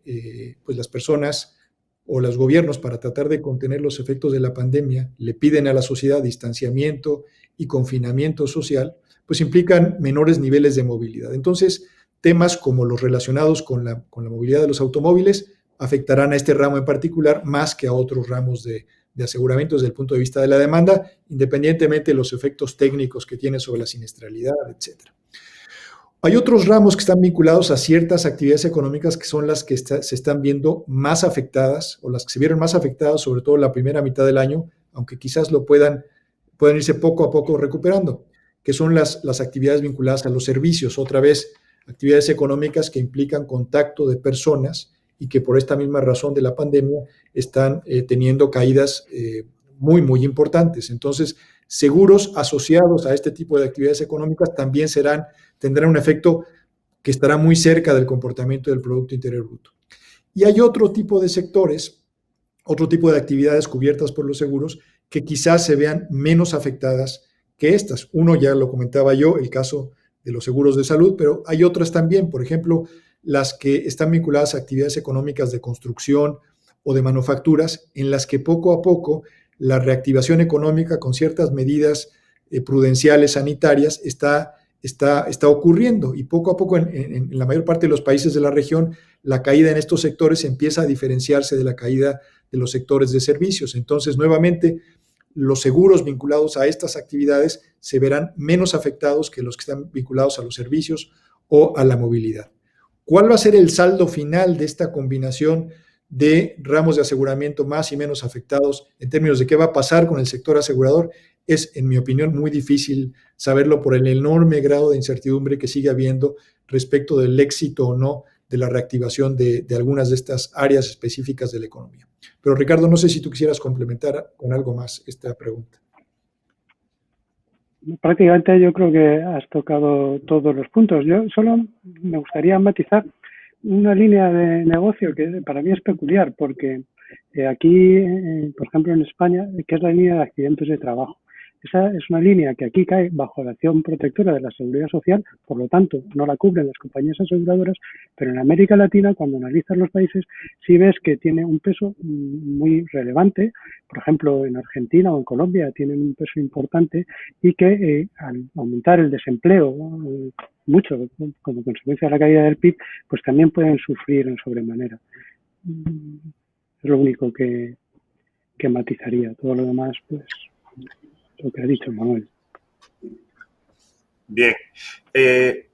pues las personas o los gobiernos, para tratar de contener los efectos de la pandemia, le piden a la sociedad distanciamiento y confinamiento social, pues implican menores niveles de movilidad. Entonces, temas como los relacionados con la movilidad de los automóviles afectarán a este ramo en particular más que a otros ramos de aseguramiento desde el punto de vista de la demanda, independientemente de los efectos técnicos que tiene sobre la siniestralidad, etc. Hay otros ramos que están vinculados a ciertas actividades económicas que son las que se están viendo más afectadas o las que se vieron más afectadas, sobre todo en la primera mitad del año, aunque quizás puedan irse poco a poco recuperando, que son las actividades vinculadas a los servicios, otra vez, actividades económicas que implican contacto de personas y que por esta misma razón de la pandemia están teniendo caídas muy, muy importantes. Entonces, seguros asociados a este tipo de actividades económicas también tendrán un efecto que estará muy cerca del comportamiento del Producto Interior Bruto. Y hay otro tipo de sectores, otro tipo de actividades cubiertas por los seguros que quizás se vean menos afectadas que estas. Uno ya lo comentaba yo, el caso de los seguros de salud, pero hay otras también, por ejemplo, las que están vinculadas a actividades económicas de construcción o de manufacturas, en las que poco a poco la reactivación económica con ciertas medidas prudenciales sanitarias está ocurriendo, y poco a poco en la mayor parte de los países de la región la caída en estos sectores empieza a diferenciarse de la caída de los sectores de servicios. Entonces, nuevamente, los seguros vinculados a estas actividades se verán menos afectados que los que están vinculados a los servicios o a la movilidad. ¿Cuál va a ser el saldo final de esta combinación de ramos de aseguramiento más y menos afectados en términos de qué va a pasar con el sector asegurador? Es, en mi opinión, muy difícil saberlo por el enorme grado de incertidumbre que sigue habiendo respecto del éxito o no de la reactivación de algunas de estas áreas específicas de la economía. Pero, Ricardo, no sé si tú quisieras complementar con algo más esta pregunta. Prácticamente yo creo que has tocado todos los puntos. Yo solo me gustaría matizar una línea de negocio que para mí es peculiar, porque aquí, por ejemplo, en España, que es la línea de accidentes de trabajo. Esa es una línea que aquí cae bajo la acción protectora de la Seguridad Social, por lo tanto, no la cubren las compañías aseguradoras, pero en América Latina, cuando analizas los países, sí ves que tiene un peso muy relevante. Por ejemplo, en Argentina o en Colombia tienen un peso importante, y que al aumentar el desempleo mucho como consecuencia de la caída del PIB, pues también pueden sufrir en sobremanera. Es lo único que matizaría. Todo lo demás, pues, lo que ha dicho Manuel. Bien.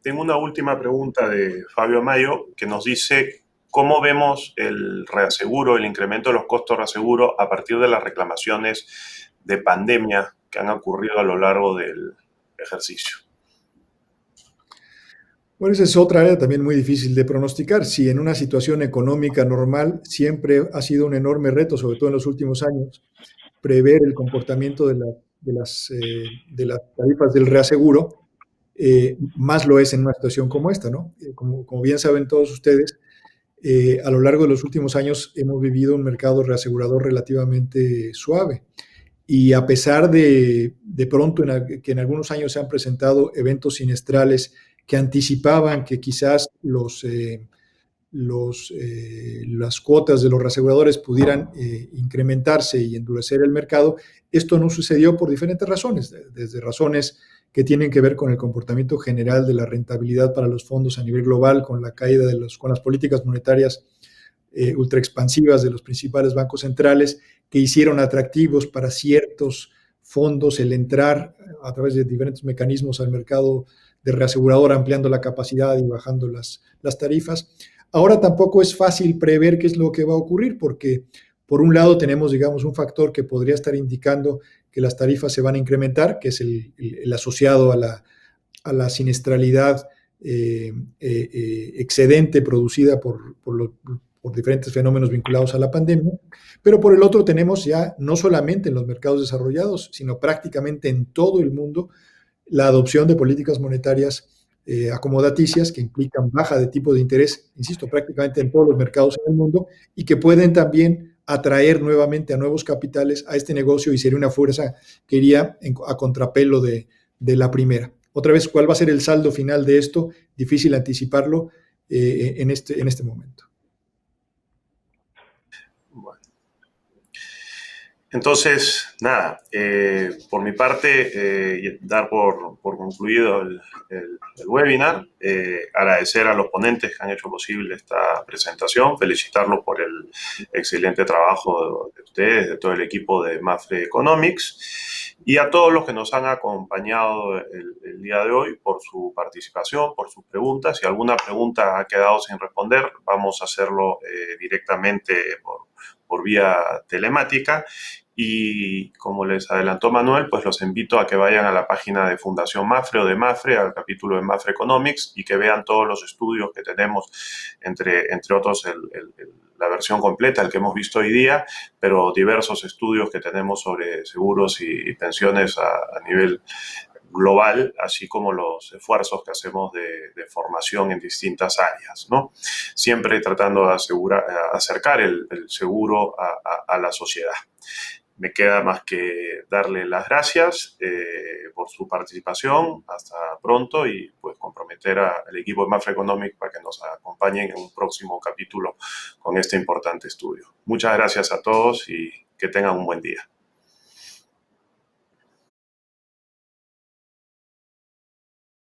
Tengo una última pregunta de Fabio Mayo, que nos dice: ¿cómo vemos el reaseguro, el incremento de los costos de reaseguro a partir de las reclamaciones de pandemia que han ocurrido a lo largo del ejercicio? Bueno, esa es otra área también muy difícil de pronosticar. Si en una situación económica normal siempre ha sido un enorme reto, sobre todo en los últimos años, prever el comportamiento de las tarifas del reaseguro, más lo es en una situación como esta, ¿no? Como bien saben todos ustedes, a lo largo de los últimos años hemos vivido un mercado reasegurador relativamente suave. Y a pesar de pronto que en algunos años se han presentado eventos siniestrales que anticipaban que quizás las cuotas de los reaseguradores pudieran incrementarse y endurecer el mercado, esto no sucedió por diferentes razones, desde razones que tienen que ver con el comportamiento general de la rentabilidad para los fondos a nivel global, con la caída con las políticas monetarias ultra expansivas de los principales bancos centrales, que hicieron atractivos para ciertos fondos el entrar a través de diferentes mecanismos al mercado de reasegurador, ampliando la capacidad y bajando las tarifas. Ahora tampoco es fácil prever qué es lo que va a ocurrir, porque por un lado tenemos, digamos, un factor que podría estar indicando que las tarifas se van a incrementar, que es el asociado a la siniestralidad excedente producida por diferentes fenómenos vinculados a la pandemia. Pero por el otro tenemos ya, no solamente en los mercados desarrollados, sino prácticamente en todo el mundo, la adopción de políticas monetarias acomodaticias que implican baja de tipo de interés, insisto, prácticamente en todos los mercados en el mundo, y que pueden también atraer nuevamente a nuevos capitales a este negocio, y sería una fuerza que iría a contrapelo de la primera. Otra vez, ¿cuál va a ser el saldo final de esto? Difícil anticiparlo en este momento. Bueno. Entonces, nada, por mi parte, dar por concluido el webinar, agradecer a los ponentes que han hecho posible esta presentación, felicitarlos por el excelente trabajo de ustedes, de todo el equipo de Mapfre Economics, y a todos los que nos han acompañado el día de hoy por su participación, por sus preguntas. Si alguna pregunta ha quedado sin responder, vamos a hacerlo directamente por vía telemática. Y como les adelantó Manuel, pues los invito a que vayan a la página de Fundación Mapfre o de Mapfre, al capítulo de Mapfre Economics, y que vean todos los estudios que tenemos, entre otros la versión completa, el que hemos visto hoy día, pero diversos estudios que tenemos sobre seguros y pensiones a nivel global, así como los esfuerzos que hacemos de formación en distintas áreas, ¿no? Siempre tratando de acercar el seguro a la sociedad. Me queda más que darle las gracias por su participación. Hasta pronto, y pues comprometer al equipo de Mapfre Economics para que nos acompañen en un próximo capítulo con este importante estudio. Muchas gracias a todos y que tengan un buen día.